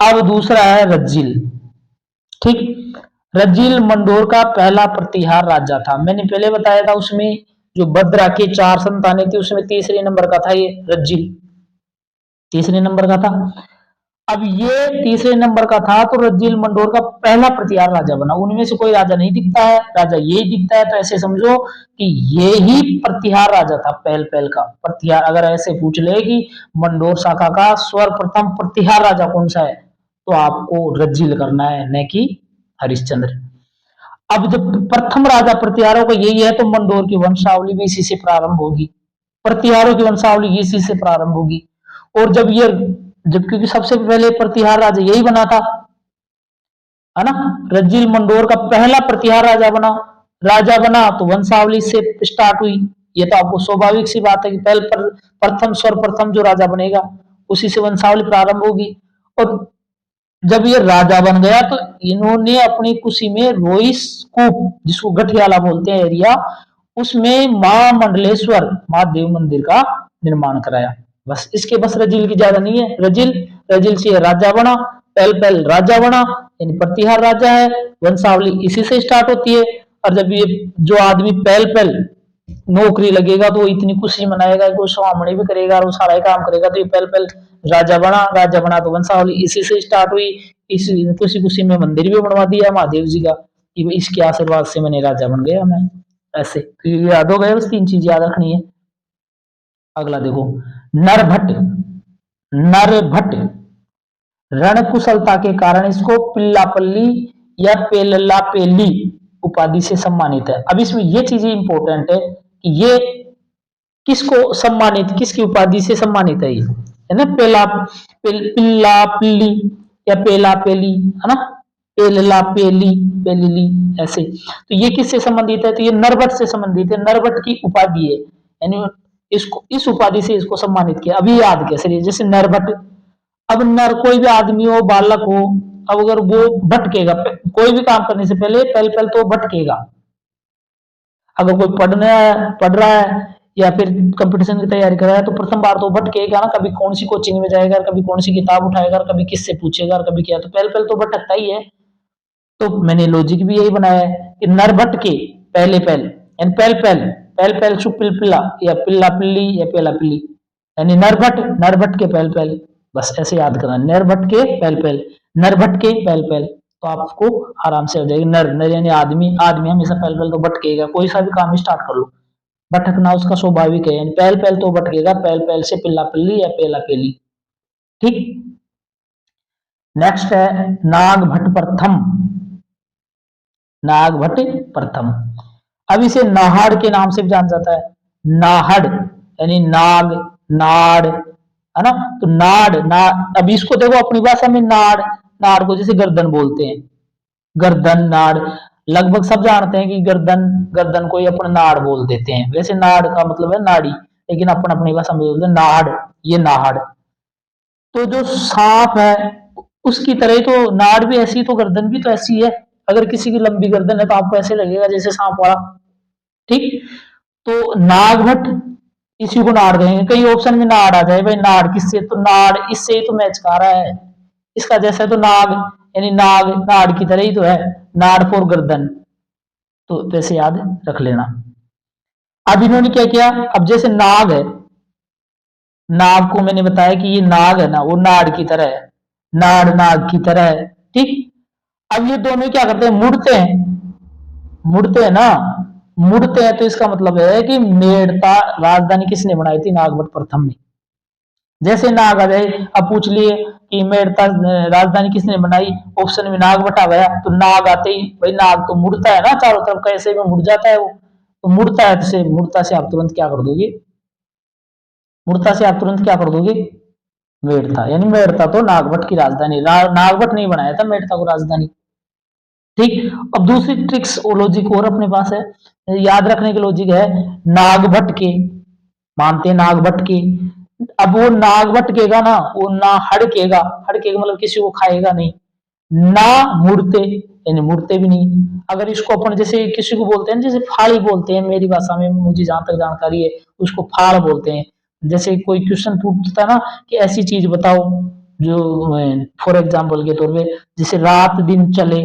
अब दूसरा है रज्जिल। ठीक, रज्जिल मंडोर का पहला प्रतिहार राजा था। मैंने पहले बताया था उसमें जो भद्रा के 4 संतानें थी उसमें तीसरे नंबर का था ये रज्जिल, तीसरे नंबर का था। अब ये तीसरे नंबर का था तो रज्जिल मंडोर का पहला प्रतिहार राजा बना। उनमें से कोई राजा नहीं दिखता है, राजा यही दिखता है, तो ऐसे समझो कि ये ही प्रतिहार राजा था, पहल पहल का प्रतिहार। अगर ऐसे पूछ ले कि मंडोर शाखा का सर्वप्रथम प्रतिहार राजा कौन सा है तो आपको रज्जिल करना है, न कि हरिश्चंद्र। अब जब प्रथम राजा प्रतिहारों का यही है तो मंडोर की वंशावली भी इसी से प्रारंभ होगी, प्रतिहारों की वंशावली इसी से प्रारंभ होगी। और जब क्योंकि सबसे पहले प्रतिहार राजा यही बना था, है ना, रज्जिल मंडोर का पहला प्रतिहार राजा बना तो वंशावली से स्टार्ट हुई। ये तो आपको स्वाभाविक सी बात है कि पहले प्रथम सर्वप्रथम जो राजा बनेगा उसी से वंशावली प्रारंभ होगी। और जब ये राजा बन गया तो इन्होंने अपनी खुशी में रोइस कूप, जिसको गठियाला बोलते हैं एरिया, उसमें मां मंडलेश्वर महादेव मंदिर का निर्माण कराया। बस इसके बस रजिल की ज्यादा नहीं है। रजिल से राजा बना, पहल राजा बना, यानी प्रतिहार राजा है, वंशावली इसी से स्टार्ट होती है। और जब ये जो आदमी पहल नौकरी लगेगा तो वो इतनी खुशी मनाएगा कि वो स्वामणी भी करेगा और वो सारा ही काम करेगा, तो ये पहल राजा बना तो वंशावली इसी से स्टार्ट हुई। इस खुशी खुशी में मंदिर भी बनवा दिया महादेव जी का कि इसके आशीर्वाद से मैंने राजा बन गया मैं। ऐसे तो ये याद हो गया, बस 3 चीज याद रखनी है। अगला देखो, नरभट्ट। नरभट्ट रण कुशलता के कारण इसको पिल्लापल्ली या पेल्लापेल्ली उपाधि से सम्मानित है। अब इसमें ये चीजें इंपॉर्टेंट है कि ये किसको सम्मानित, किसकी उपाधि से सम्मानित है, ये है ना, पिल्लापल्ली या पेलापेली, है ना, पेल्लापेली पेलिली, ऐसे। तो ये किससे संबंधित है? तो ये नरभट्ट से संबंधित है, नरभट्ट की उपाधि है, यानी इसको इस उपाधि से इसको सम्मानित किया। अभी याद कैसे, जैसे नरभट्ट, अब नर कोई भी आदमी हो, बालक हो, अब अगर वो भटकेगा, कोई भी काम करने से पहले पहल तो भटकेगा। अगर कोई पढ़ रहा है या फिर कंपटीशन की तैयारी कर रहा है तो प्रथम बार तो भटकेगा ना, कभी कौन सी कोचिंग में जाएगा, कभी कौन सी किताब उठाएगा, कभी किससे पूछेगा, कभी क्या, तो पहल तो भटकता ही है। तो मैंने लॉजिक भी यही बनाया है कि नर भटके पहले पहल, यानी पहल सु पिलपिला, या पिल्ला पिल्ली या पेला पिल्ली, यानी नर भट के पहल। बस ऐसे याद करना, नर भट के पहल, नर भट के पहल, तो आपको आराम से हो जाएगी। नर नर यानी आदमी, आदमी हमेशा पहल तो भटकेगा, कोई सा भी काम स्टार्ट कर लो, भटकना उसका स्वाभाविक है, यानी पहल तो भटकेगा, पहल से पिल्ला पिल्ली या पेला पेली। ठीक। नेक्स्ट है नाग भट्ट प्रथम, नाग भट्ट प्रथम। अब इसे नाहड़ के नाम से भी जाना जाता है, नाहड़ यानी नाग, नाड़, है ना, तो नाड़ ना। अब इसको देखो अपनी भाषा में नाड़, नाड़ को जैसे गर्दन बोलते हैं, गर्दन नाड़, लगभग सब जानते हैं कि गर्दन, गर्दन को ही अपन नाड़ बोल देते हैं, वैसे नाड़ का मतलब है नाड़ी, लेकिन अपन अपनी भाषा में बोलते हैं नाहड़, ये नाहड़। तो जो सांप है उसकी तरह ही तो नाड़ भी ऐसी, तो गर्दन भी तो ऐसी है। अगर किसी की लंबी गर्दन है तो आपको ऐसे लगेगा जैसे सांप वाला। ठीक। तो नागभट, इसी को नाड़ कहेंगे। कई ऑप्शन में नाड़ आ जाए, भाई नाड़ किससे, तो नाड़ इससे ही तो मैच कर रहा है, इसका जैसा तो नाग यानी नाग, नाड़ की तरह ही तो है, नाड़ फॉर गर्दन, तो वैसे याद रख लेना। अब इन्होंने क्या किया, अब जैसे नाग है, नाग को मैंने बताया कि ये नाग है ना, वो नाड़ की तरह है, नाड़ नाग की तरह है। ठीक। अब ये दोनों क्या करते हैं, मुड़ते हैं, मुड़ते हैं ना, मुड़ते हैं, तो इसका मतलब है कि मेड़ता राजधानी किसने बनाई थी, नागभट्ट प्रथम ने। जैसे नाग आ जाए, अब पूछ लिए कि मेड़ता राजधानी किसने बनाई, ऑप्शन में नागभट्ट आ गया, तो नाग आते ही भाई नाग तो मुड़ता है ना, चारों तरफ कैसे में मुड़ जाता है वो, तो मुड़ता है, तो मुड़ता से आप तुरंत क्या कर दोगे, मुड़ता से आप तुरंत क्या कर दोगे, मेड़ता, यानी मेड़ता तो नागभट्ट की राजधानी, नागभट्ट नहीं बनाया था मेड़ता को राजधानी। ठीक। अब दूसरी ट्रिक्स और लॉजिक और अपने पास है, याद रखने की लॉजिक है, नागभट्ट के, मानते हैं नागभट्ट के, अब वो नाग भटकेगा ना, वो ना हड़केगा, हड़केगा मतलब किसी को खाएगा नहीं, ना मुड़ते यानी मुड़ते भी नहीं। अगर इसको अपन जैसे किसी को बोलते हैं, जैसे फाड़ी बोलते हैं मेरी भाषा में, मुझे जहां तक जानकारी है उसको फाड़ बोलते हैं। जैसे कोई क्वेश्चन पूछता ना कि ऐसी चीज बताओ जो, फॉर एग्जाम्पल के तौर पे, जैसे रात दिन चले,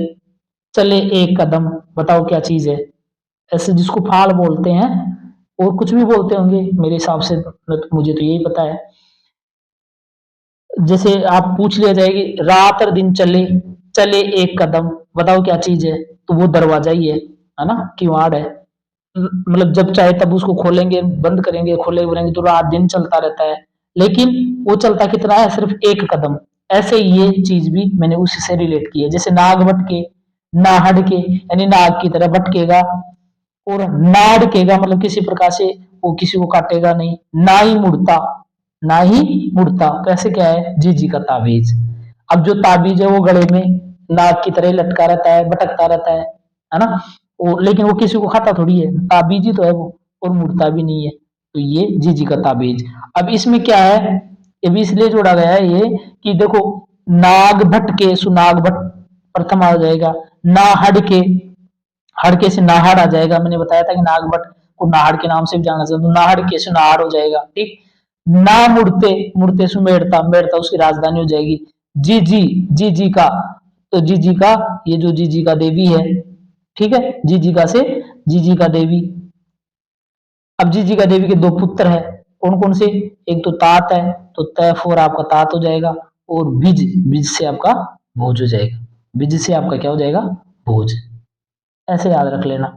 चले एक कदम, बताओ क्या चीज है, ऐसे जिसको फाड़ बोलते हैं, और कुछ भी बोलते होंगे मेरे हिसाब से, मुझे तो यही पता है। जैसे आप पूछ लिया जाएगी रात और दिन चले, चले एक कदम, बताओ क्या चीज है, तो वो दरवाजा ही है ना, किवाड़ है। मतलब जब चाहे तब उसको खोलेंगे बंद करेंगे, खोले बोलेंगे, तो रात दिन चलता रहता है, लेकिन वो चलता कितना है, सिर्फ एक कदम। ऐसे ये चीज भी मैंने उसी से रिलेट की है, जैसे नाग भटके, नाहड़ के यानी नाग की तरह भटकेगा, और नाड़केगा मतलब किसी प्रकार से वो किसी को काटेगा नहीं, ना ही मुड़ता, ना ही मुड़ता, तो ऐसे क्या है, जी का ताबीज। अब जो ताबीज है वो गले में नाग की तरह लटका रहता है, भटकता रहता है ना, वो लेकिन वो किसी को खाता थोड़ी है, ताबीज ही तो है वो, और मुड़ता भी नहीं है, तो ये जी का ताबीज। अब इसमें क्या है, ये भी इसलिए जोड़ा गया है ये कि देखो, नाग भटके सुनाग भट प्रथम आ जाएगा, ना हड़के, हड़के से नाहड़ आ जाएगा, मैंने बताया था कि नागभट्ट को नाहड़ के नाम से भी जाना जाता है, तो नाहड़ के से नाहड़ हो जाएगा। ठीक। ना मुड़ते, मुड़ते से मेड़ता, मेड़ता उसकी राजधानी हो जाएगी। जी का, तो जी का, ये जो जी का देवी है, ठीक है, जी का से जी का देवी। अब जी का देवी के दो पुत्र है, कौन कौन से, एक तो तात है, तो तैफ और आपका तात हो जाएगा, और बिज, बिज से आपका भोज हो जाएगा, बिज से आपका क्या हो जाएगा, भोज। ऐसे याद रख लेना।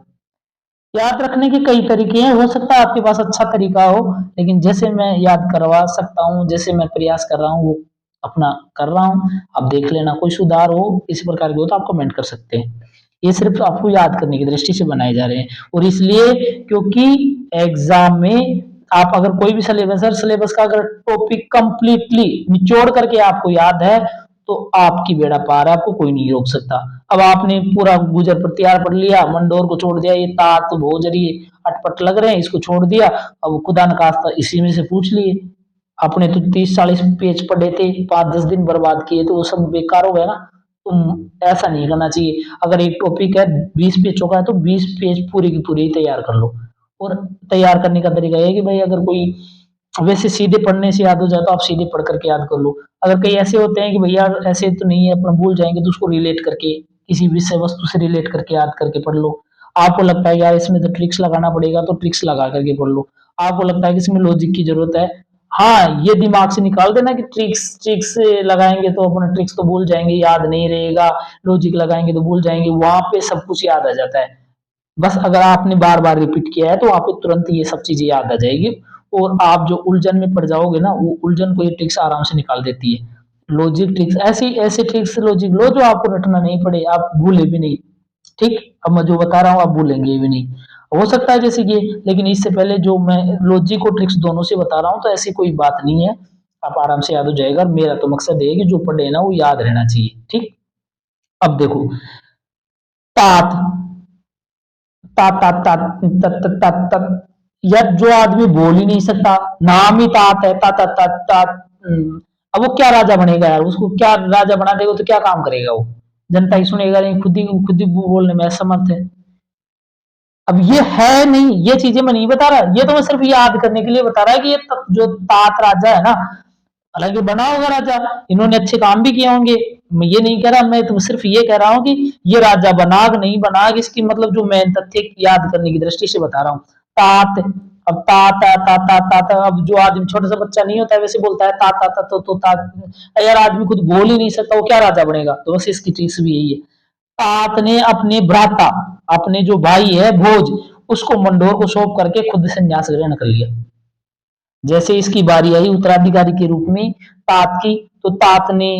याद रखने के कई तरीके हैं, हो सकता है आपके पास अच्छा तरीका हो, लेकिन जैसे मैं याद करवा सकता हूँ, जैसे मैं प्रयास कर रहा हूँ वो अपना कर रहा हूँ, आप देख लेना, कोई सुधार हो इस प्रकार के हो तो आप कमेंट कर सकते हैं। ये सिर्फ आपको याद करने की दृष्टि से बनाए जा रहे हैं, और इसलिए क्योंकि एग्जाम में आप अगर कोई भी सिलेबस है, सिलेबस का अगर टॉपिक कंप्लीटली निचोड़ करके आपको याद है तो आपकी बेड़ा पार है, आपको कोई नहीं रोक सकता। अब आपने पूरा गुजर प्रत्यार पढ़ लिया, मंडोर को छोड़ दिया, ये तात भोजरी अटपट लग रहे हैं, इसको छोड़ दिया, अब खुदा न खास्ता इसी में से पूछ लिए, आपने तो 30-40 पेज पढ़े थे, 5-10 दिन बर्बाद किए, तो वो सब बेकार हो गया ना। तुम ऐसा नहीं करना चाहिए। अगर एक टॉपिक है 20 पेजों का है तो 20 पेज पूरे की पूरे ही तैयार कर लो। और तैयार करने का तरीका ये है कि भाई अगर कोई वैसे सीधे पढ़ने से याद हो जाए तो आप सीधे पढ़ करके याद कर लो। अगर कई ऐसे होते हैं कि भैया ऐसे तो नहीं है, अपना भूल जाएंगे, तो उसको रिलेट करके किसी विषय वस्तु से रिलेट करके याद करके पढ़ लो। आपको लगता है यार इसमें तो ट्रिक्स लगाना पड़ेगा, तो ट्रिक्स लगा करके पढ़ लो। आपको लगता है कि इसमें लॉजिक की जरूरत है, हाँ ये दिमाग से निकाल देना कि ट्रिक्स ट्रिक्स लगाएंगे तो अपना ट्रिक्स तो भूल जाएंगे, याद नहीं रहेगा, लॉजिक लगाएंगे तो भूल जाएंगे, वहां पे सब कुछ याद आ जाता है। बस अगर आपने बार बार रिपीट किया है तो वहां पे तुरंत ये सब चीजें याद आ जाएगी। और आप जो उलझन में पड़ जाओगे ना, वो उलझन को ये ट्रिक्स आराम से निकाल देती है। लॉजिक ट्रिक्स ऐसी ऐसे ट्रिक्स लॉजिक लो जो आपको रटना नहीं पड़े, आप भूले भी नहीं। ठीक, अब मैं जो बता रहा हूँ आप भूलेंगे भी नहीं। हो सकता है जैसे कि, लेकिन इससे पहले जो मैं लॉजिक और ट्रिक्स दोनों से बता रहा हूँ तो ऐसी कोई बात नहीं है, आप आराम से याद हो जाएगा। और मेरा तो मकसद है कि जो पढ़े ना वो याद रहना चाहिए। ठीक, अब देखो, तात तात तात तात तात तात तात तात, यार जो आदमी बोल ही नहीं सकता, नाम ही तात है, तात तात तात तात, अब वो क्या राजा बनेगा यार, उसको क्या राजा बना देगा तो क्या काम करेगा वो, जनता ही सुनेगा नहीं, खुद ही बोलने में असमर्थ है। अब ये है नहीं, ये चीजें मैं नहीं बता रहा, ये तो मैं सिर्फ याद करने के लिए बता रहा है कि ये जो तात राजा है ना, हालांकि बना होगा राजा, इन्होंने अच्छे काम भी किए होंगे, मैं ये नहीं कह रहा, मैं तो सिर्फ ये कह रहा हूँ कि ये राजा बनाग नहीं बनाग, इसकी मतलब जो मैं तथ्य याद करने की दृष्टि से बता रहा हूँ। तात, अब ता ता ता ता ता ता, अब जो आदमी छोटा सा बच्चा नहीं होता है वैसे बोलता है ता ता ता तो ता, यार आदमी खुद बोल ही नहीं सकता, वो क्या राजा बनेगा, तो बस इसकी ट्रिक्स भी यही है। तात ने अपने भ्राता, अपने जो भाई है भोज, उसको मंडोर को सौंप करके खुद संन्यास ग्रहण कर लिया। जैसे इसकी बारी आई उत्तराधिकारी के रूप में तात की, तो तात ने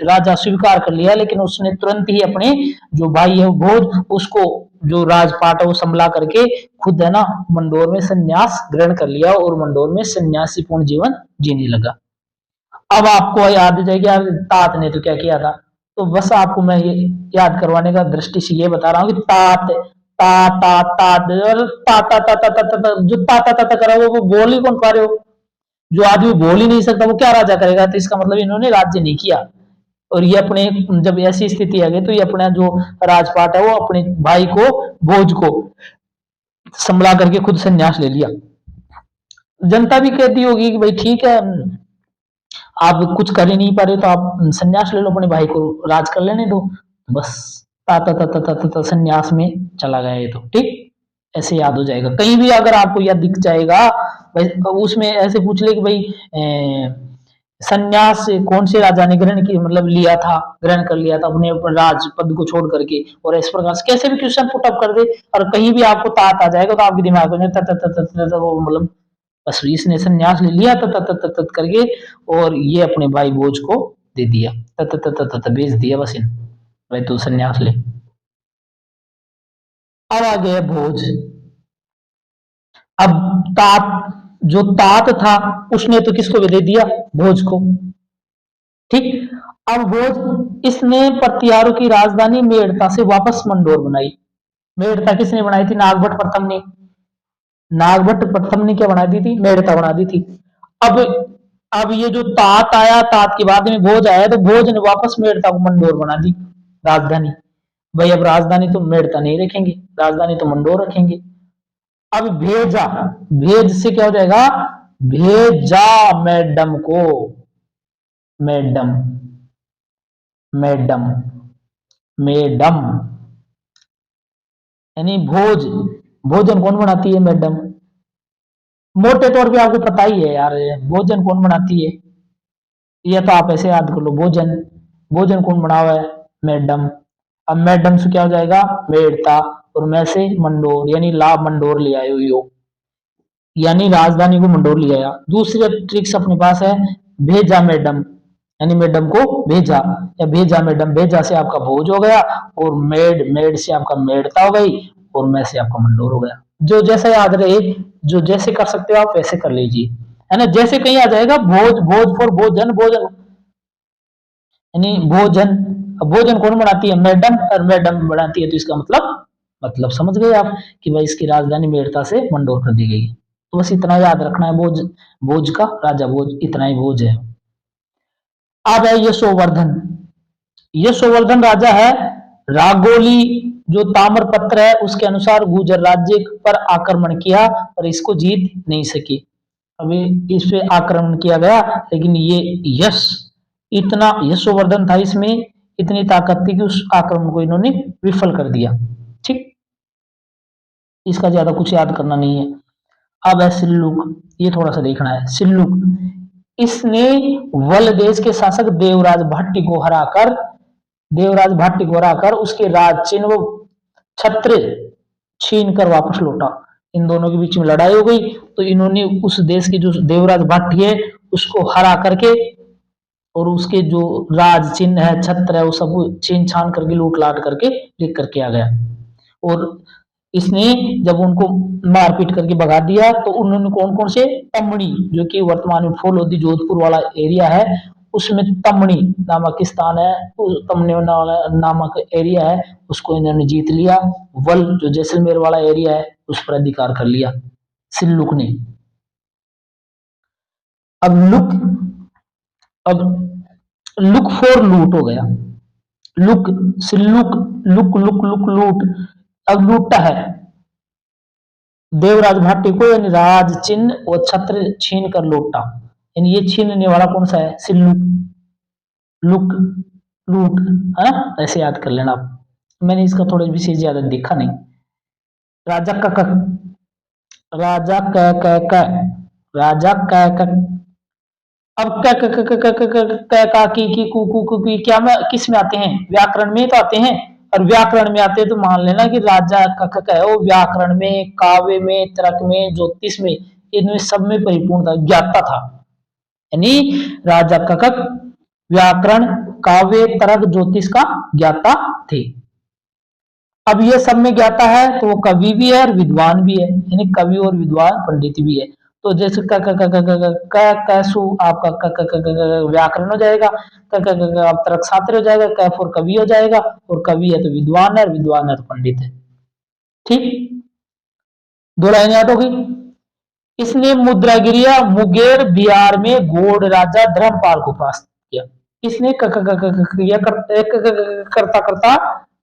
राजा स्वीकार कर लिया, लेकिन उसने तुरंत ही अपने जो भाई है भोज, उसको जो राजपाट है वो संभला करके खुद है ना मंडोर में संन्यास ग्रहण कर लिया और मंडोर में सन्यासीपूर्ण जीवन जीने लगा। अब आपको याद हो जाएगी यार तात ने तो क्या किया था, तो बस आपको मैं ये याद करवाने का दृष्टि से ये बता रहा हूँ कि तात ता ता ता और ता ता ता ता ता ता ता, जो ता ता ता ता करा वो बोल ही कौन पा रहे हो, जो आदमी बोल ही नहीं सकता वो क्या राजा करेगा, तो इसका मतलब इन्होंने राज्य नहीं किया। और ये अपने, जब ऐसी स्थिति आ गई तो ये अपना जो राजपाट है वो अपने भाई को भोज को संभला करके खुद संन्यास ले लिया। जनता भी कहती होगी कि भाई ठीक है, आप कुछ कर ही नहीं पा रहे तो आप संन्यास ले लो, अपने भाई को राज कर लेने दो, बस ता ता ता ता ता, ता, ता संन्यास में चला गया ये तो। ठीक, ऐसे याद हो जाएगा, कहीं भी अगर आपको यह दिख जाएगा उसमें ऐसे पूछ ले कि भाई संन्यास कौन से राजा ने ग्रहण की मतलब लिया था, ग्रहण कर लिया था अपने राज पद को छोड़ करके, और इस प्रकार से कैसे भी क्वेश्चन पुट अप कर दे और कहीं भी आपको तात आ जाएगा तो आपके दिमाग में वो मतलब बस इसने संन्यास ले लिया तत करके, और ये अपने भाई भोज को दे दिया, तत भेज दिया बस इन, भाई तू संन्यास ले। अब आ गया भोज। अब तात, जो तात था उसने तो किसको दे दिया, भोज को। ठीक, अब भोज इसने पतियारों की राजधानी मेड़ता से वापस मंडोर बनाई। मेड़ता किसने बनाई थी, नागभट्ट प्रथम ने, नागभट्ट प्रथम ने क्या बना दी थी, मेड़ता बना दी थी। अब अब ये जो तात आया, तात के बाद में भोज आया, तो भोज ने वापस मेड़ता को मंडोर बना दी राजधानी। भाई अब राजधानी तो मेड़ता नहीं रखेंगे, राजधानी तो मंडोर रखेंगे। अब भेजा, भेज से क्या हो जाएगा, भेजा मैडम को, मैडम, मैडम, मैडम, यानी भोज, भोजन कौन बनाती है, मैडम। मोटे तौर पे आपको पता ही है यार भोजन कौन बनाती है, ये तो आप ऐसे याद कर लो, भोजन, भोजन कौन बना हुआ है, मैडम। अब मैडम से क्या हो जाएगा, मेड़ता, और मैं से मंडोर, यानी ला मंडोर ले आयो यो, यानी राजधानी को मंडोर ले आया। दूसरी ट्रिक्स अपने पास है, भेजा मैडम, यानी मैडम को भेजा, या भेजा मैडम, भेजा से आपका भोज हो गया, और मेड, मेड से आपका मेड़ता हो गई, और मैं से आपका मंडोर हो गया। जो जैसा याद रहे, जो जैसे कर सकते हो आप वैसे कर लीजिए, है ना। जैसे कहीं आ जाएगा भोज, भोज फॉर भोजन, भोजन यानी भोजन, भोजन कौन बनाती है, मैडम, और मैडम बनाती है तो इसका मतलब समझ गए आप कि भाई इसकी राजधानी मेड़ता से मंडोर कर दी गई। तो बस इतना याद रखना है, भोज, भोज का राजा भोज, इतना ही भोज है। अब है यशोवर्धन। यशोवर्धन राजा है, रागोली जो ताम्रपत्र है उसके अनुसार गुर्जर राज्य पर आक्रमण किया पर इसको जीत नहीं सकी। अभी इस पे आक्रमण किया गया लेकिन ये यश इतना यशोवर्धन था, इसमें इतनी ताकत थी कि उस आक्रमण को इन्होंने विफल कर दिया। ठीक, इसका ज्यादा कुछ याद करना नहीं है। अब है सिल्लुक, ये थोड़ा सा देखना है। सिल्लुक, इसने वल देश के शासक देवराज भाटी को हराकर उसके राज चिन्ह व छत्र छीन कर वापस लौटा। इन दोनों के बीच में लड़ाई हो गई तो इन्होंने उस देश के जो देवराज भाटी है उसको हरा करके और उसके जो राज चिन्ह है, छत्र है, वो सब छीन छान करके लूट लाट करके लेकर करके आ गया। और इसने जब उनको मारपीट करके भगा दिया तो उन्होंने कौन कौन से, तमणी जो कि वर्तमान में फूलौदी जोधपुर वाला एरिया है उसमें तमणी नामक स्थान है, उस तमणी नामक एरिया है उसको इन्होंने जीत लिया। वल जो जैसलमेर वाला एरिया है उस पर अधिकार कर लिया सिल्लुक ने। अब लुक फॉर लूट हो गया। लुक, सिल्लुक, लुक लुक लुक लूट, अब लूटता है देवराज भाटी को, यानी राज चिन्ह और छत्र छीन कर लौटा। यानी ये छीनने वाला कौन सा है, सिल्लुक। लुक लूट है ना, ऐसे याद कर लेना आप। मैंने इसका थोड़ा विशेष ज्यादा देखा नहीं। राजा का राजा राजा अब का की कु कु कु की क्या में किस में आते हैं, व्याकरण में तो आते हैं। और व्याकरण में आते हैं तो मान लेना कि राजा कक है वो व्याकरण में, काव्य में, तर्क में, ज्योतिष में, इनमें सब में परिपूर्ण था, ज्ञाता था। यानी राजा ककक व्याकरण, काव्य, तर्क, ज्योतिष का ज्ञाता थे। अब ये सब में ज्ञाता है तो वो कवि भी है और विद्वान भी है, यानी कवि और विद्वान पंडित भी है। तो जैसे कैसु आपका व्याकरण हो जाएगा, आप तर्क शास्त्र हो जाएगा, कैफ और कवि हो जाएगा, और कवि है तो विद्वान है, विद्वान है तो पंडित है। ठीक, दो लाइन याद होगी। इसने मुद्रागिरिया मुंगेर बिहार में गोड़ राजा धर्मपाल को परास्त किया। इसने करता करता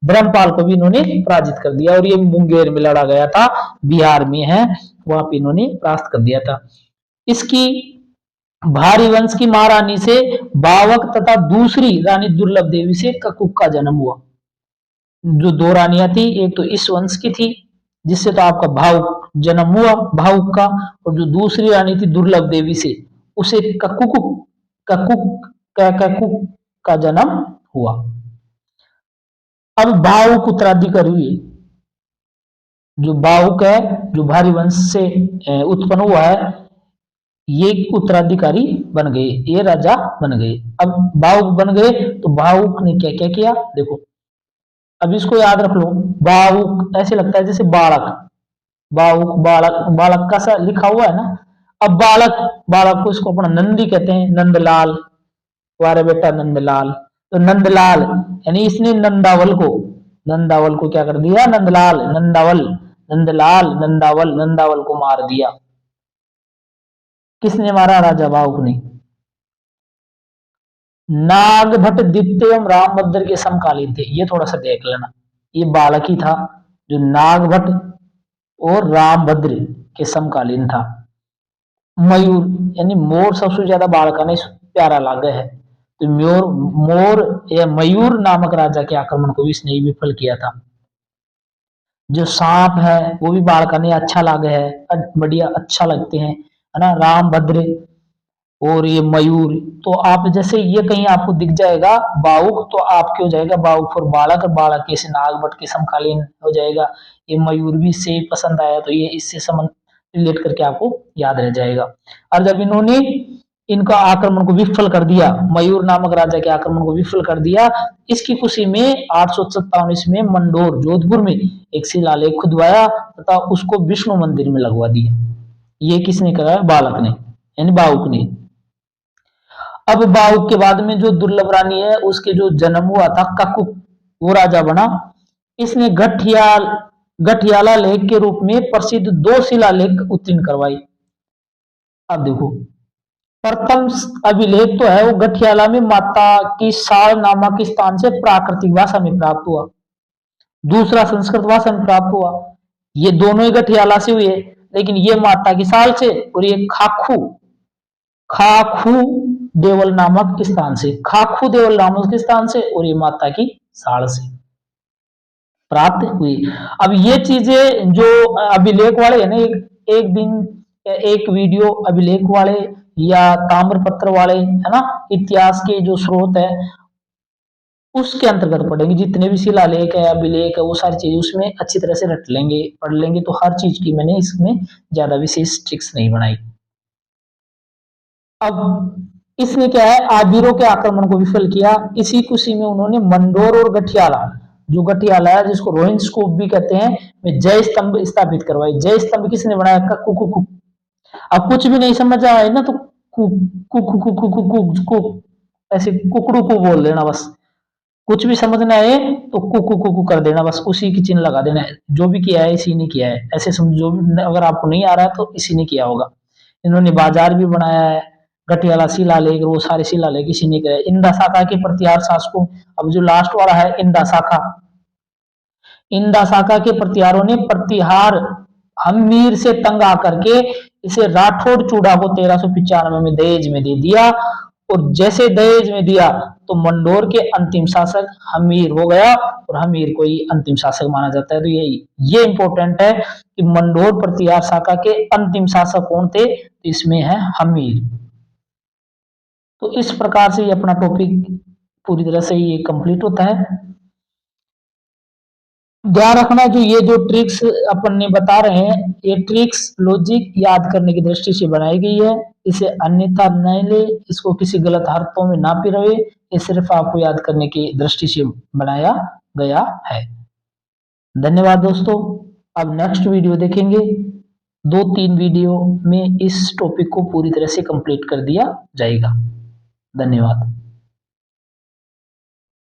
धर्मपाल को भी इन्होंने पराजित कर दिया, और ये मुंगेर में लड़ा गया था, बिहार में है, वहां पे इन्होंने परास्त कर दिया था। इसकी भारी वंश की महारानी से बावक तथा दूसरी रानी दुर्लभ देवी से ककुक का जन्म हुआ। जो दो रानियां थी, एक तो इस वंश की थी जिससे तो आपका भावुक जन्म हुआ, भावुक का, और जो दूसरी रानी थी दुर्लभ देवी से, उसे ककुक ककुक का जन्म हुआ। अब भावुक उत्तराधिकारी हुई, जो भावुक है, जो भारी वंश से उत्पन्न हुआ है, ये उत्तराधिकारी बन गए, ये राजा बन गए। अब भावुक बन गए तो भावुक ने क्या क्या किया, देखो अब इसको याद रख लो। भावुक ऐसे लगता है जैसे बालक, भावुक बालक, बालक का सा लिखा हुआ है ना। अब बालक को इसको अपना नंदी कहते हैं, नंदलाल, तुम्हारे बेटा नंदलाल, तो नंदलाल यानी इसने नंदावल को क्या कर दिया, नंदलाल, नंदावल को मार दिया। किसने मारा, राजा भावुक ने। नागभट्ट द्वितीय एवं रामभद्र के समकालीन थे, ये थोड़ा सा देख लेना। ये बालक ही था जो नागभट्ट और रामभद्र के समकालीन था। मयूर यानी मोर सबसे ज्यादा बालका ने प्यारा लागे है, तो मोर या मयूर नामक राजा के आक्रमण को भी इसने विफल किया था। जो सांप है वो भी बालका ने अच्छा लागे है, बढ़िया अच्छा लगते हैं, है ना, रामभद्र और ये मयूर। तो आप जैसे ये कहीं आपको दिख जाएगा बाउक, तो आपके हो जाएगा बाउक फॉर बालक, बालक के नागभट्ट के समकालीन हो जाएगा। ये मयूर भी इससे पसंद आया तो ये इससे संबंध रिलेट करके आपको याद रह जाएगा। और जब इन्होंने इनका आक्रमण को विफल कर दिया, मयूर नामक राजा के आक्रमण को विफल कर दिया, इसकी खुशी में 857 ईस्वी में मंडोर जोधपुर में एक शिलालेख खुदवाया तथा उसको विष्णु मंदिर में लगवा दिया। ये किसने करा, बालक ने यानी बाउक ने। अब बाउक के बाद में जो दुर्लभ रानी है उसके जो जन्म हुआ था ककुक, वो राजा बना। इसने गठियाला लेख के रूप में प्रसिद्ध 2 शिलालेख उत्तीर्ण करवाई। अब देखो प्रथम अभिलेख तो है वो गठियाला में माता की साल नामक स्थान से प्राकृतिक भाषा में प्राप्त हुआ। दूसरा संस्कृत भाषा में प्राप्त हुआ। ये दोनों ही गठियाला से हुए, लेकिन ये माता की साल से और ये खाखू खाखू देवल नामक स्थान से, खाखू देवल नामक स्थान से और ये माता की साल से प्राप्त हुई। अब ये चीजें जो अभिलेख वाले है ना, एक दिन एक वीडियो अभिलेख वाले या ताम्रपत्र वाले है ना, इतिहास के जो स्रोत है उसके अंतर्गत पढ़ेंगे। जितने भी शिलालेख है, अभिलेख है, वो सारी चीज उसमें अच्छी तरह से रट लेंगे, पढ़ लेंगे। तो हर चीज की मैंने इसमें ज्यादा विशेष ट्रिक्स नहीं बनाई। अब इसने क्या है, आबिरों के आक्रमण को विफल किया। इसी खुशी में उन्होंने मंडोर और गठियाला, जो गठियाला है जिसको रोहिन स्कूप भी कहते हैं, में जय स्तंभ स्थापित करवाई। जय स्तंभ किसने बनाया? कुकु। अब कुछ भी नहीं समझ आए ना तो कु ऐसे कुकड़ू को बोल देना बस। कुछ भी समझना है तो कुकु कर देना बस, उसी की चिन्ह लगा देना है। जो भी किया है इसी ने किया है, ऐसे समझो। अगर आपको नहीं आ रहा है तो इसी ने किया होगा। इन्होंने बाजार भी बनाया है, गठियाला शिलालेख, वो सारे शिलालेख इसी ने किया है। इंदा शाखा के प्रतिहार शासकों, अब जो लास्ट वाला है इंदा शाखा, इंदा शाखा के प्रतिहारों ने प्रतिहार हमीर से तंग आकर के इसे राठौड़ चूड़ा को 1395 में दहेज में दे दिया। और जैसे दहेज में दिया तो मंडोर के अंतिम शासक हमीर हो गया, और हमीर को ही अंतिम शासक माना जाता है। तो ये इंपॉर्टेंट है कि मंडोर प्रतिहार शाखा के अंतिम शासक कौन थे? तो इसमें है हमीर। तो इस प्रकार से ये अपना टॉपिक पूरी तरह से ये कंप्लीट होता है। ध्यान रखना जो ये जो ट्रिक्स अपन ने बता रहे हैं, ये ट्रिक्स लॉजिक याद करने की दृष्टि से बनाई गई है। इसे अन्यथा नहीं ले, इसको किसी गलत हाथों में ना पिरोए। ये सिर्फ आपको याद करने की दृष्टि से बनाया गया है। धन्यवाद दोस्तों। अब नेक्स्ट वीडियो देखेंगे। 2-3 वीडियो में इस टॉपिक को पूरी तरह से कंप्लीट कर दिया जाएगा। धन्यवाद।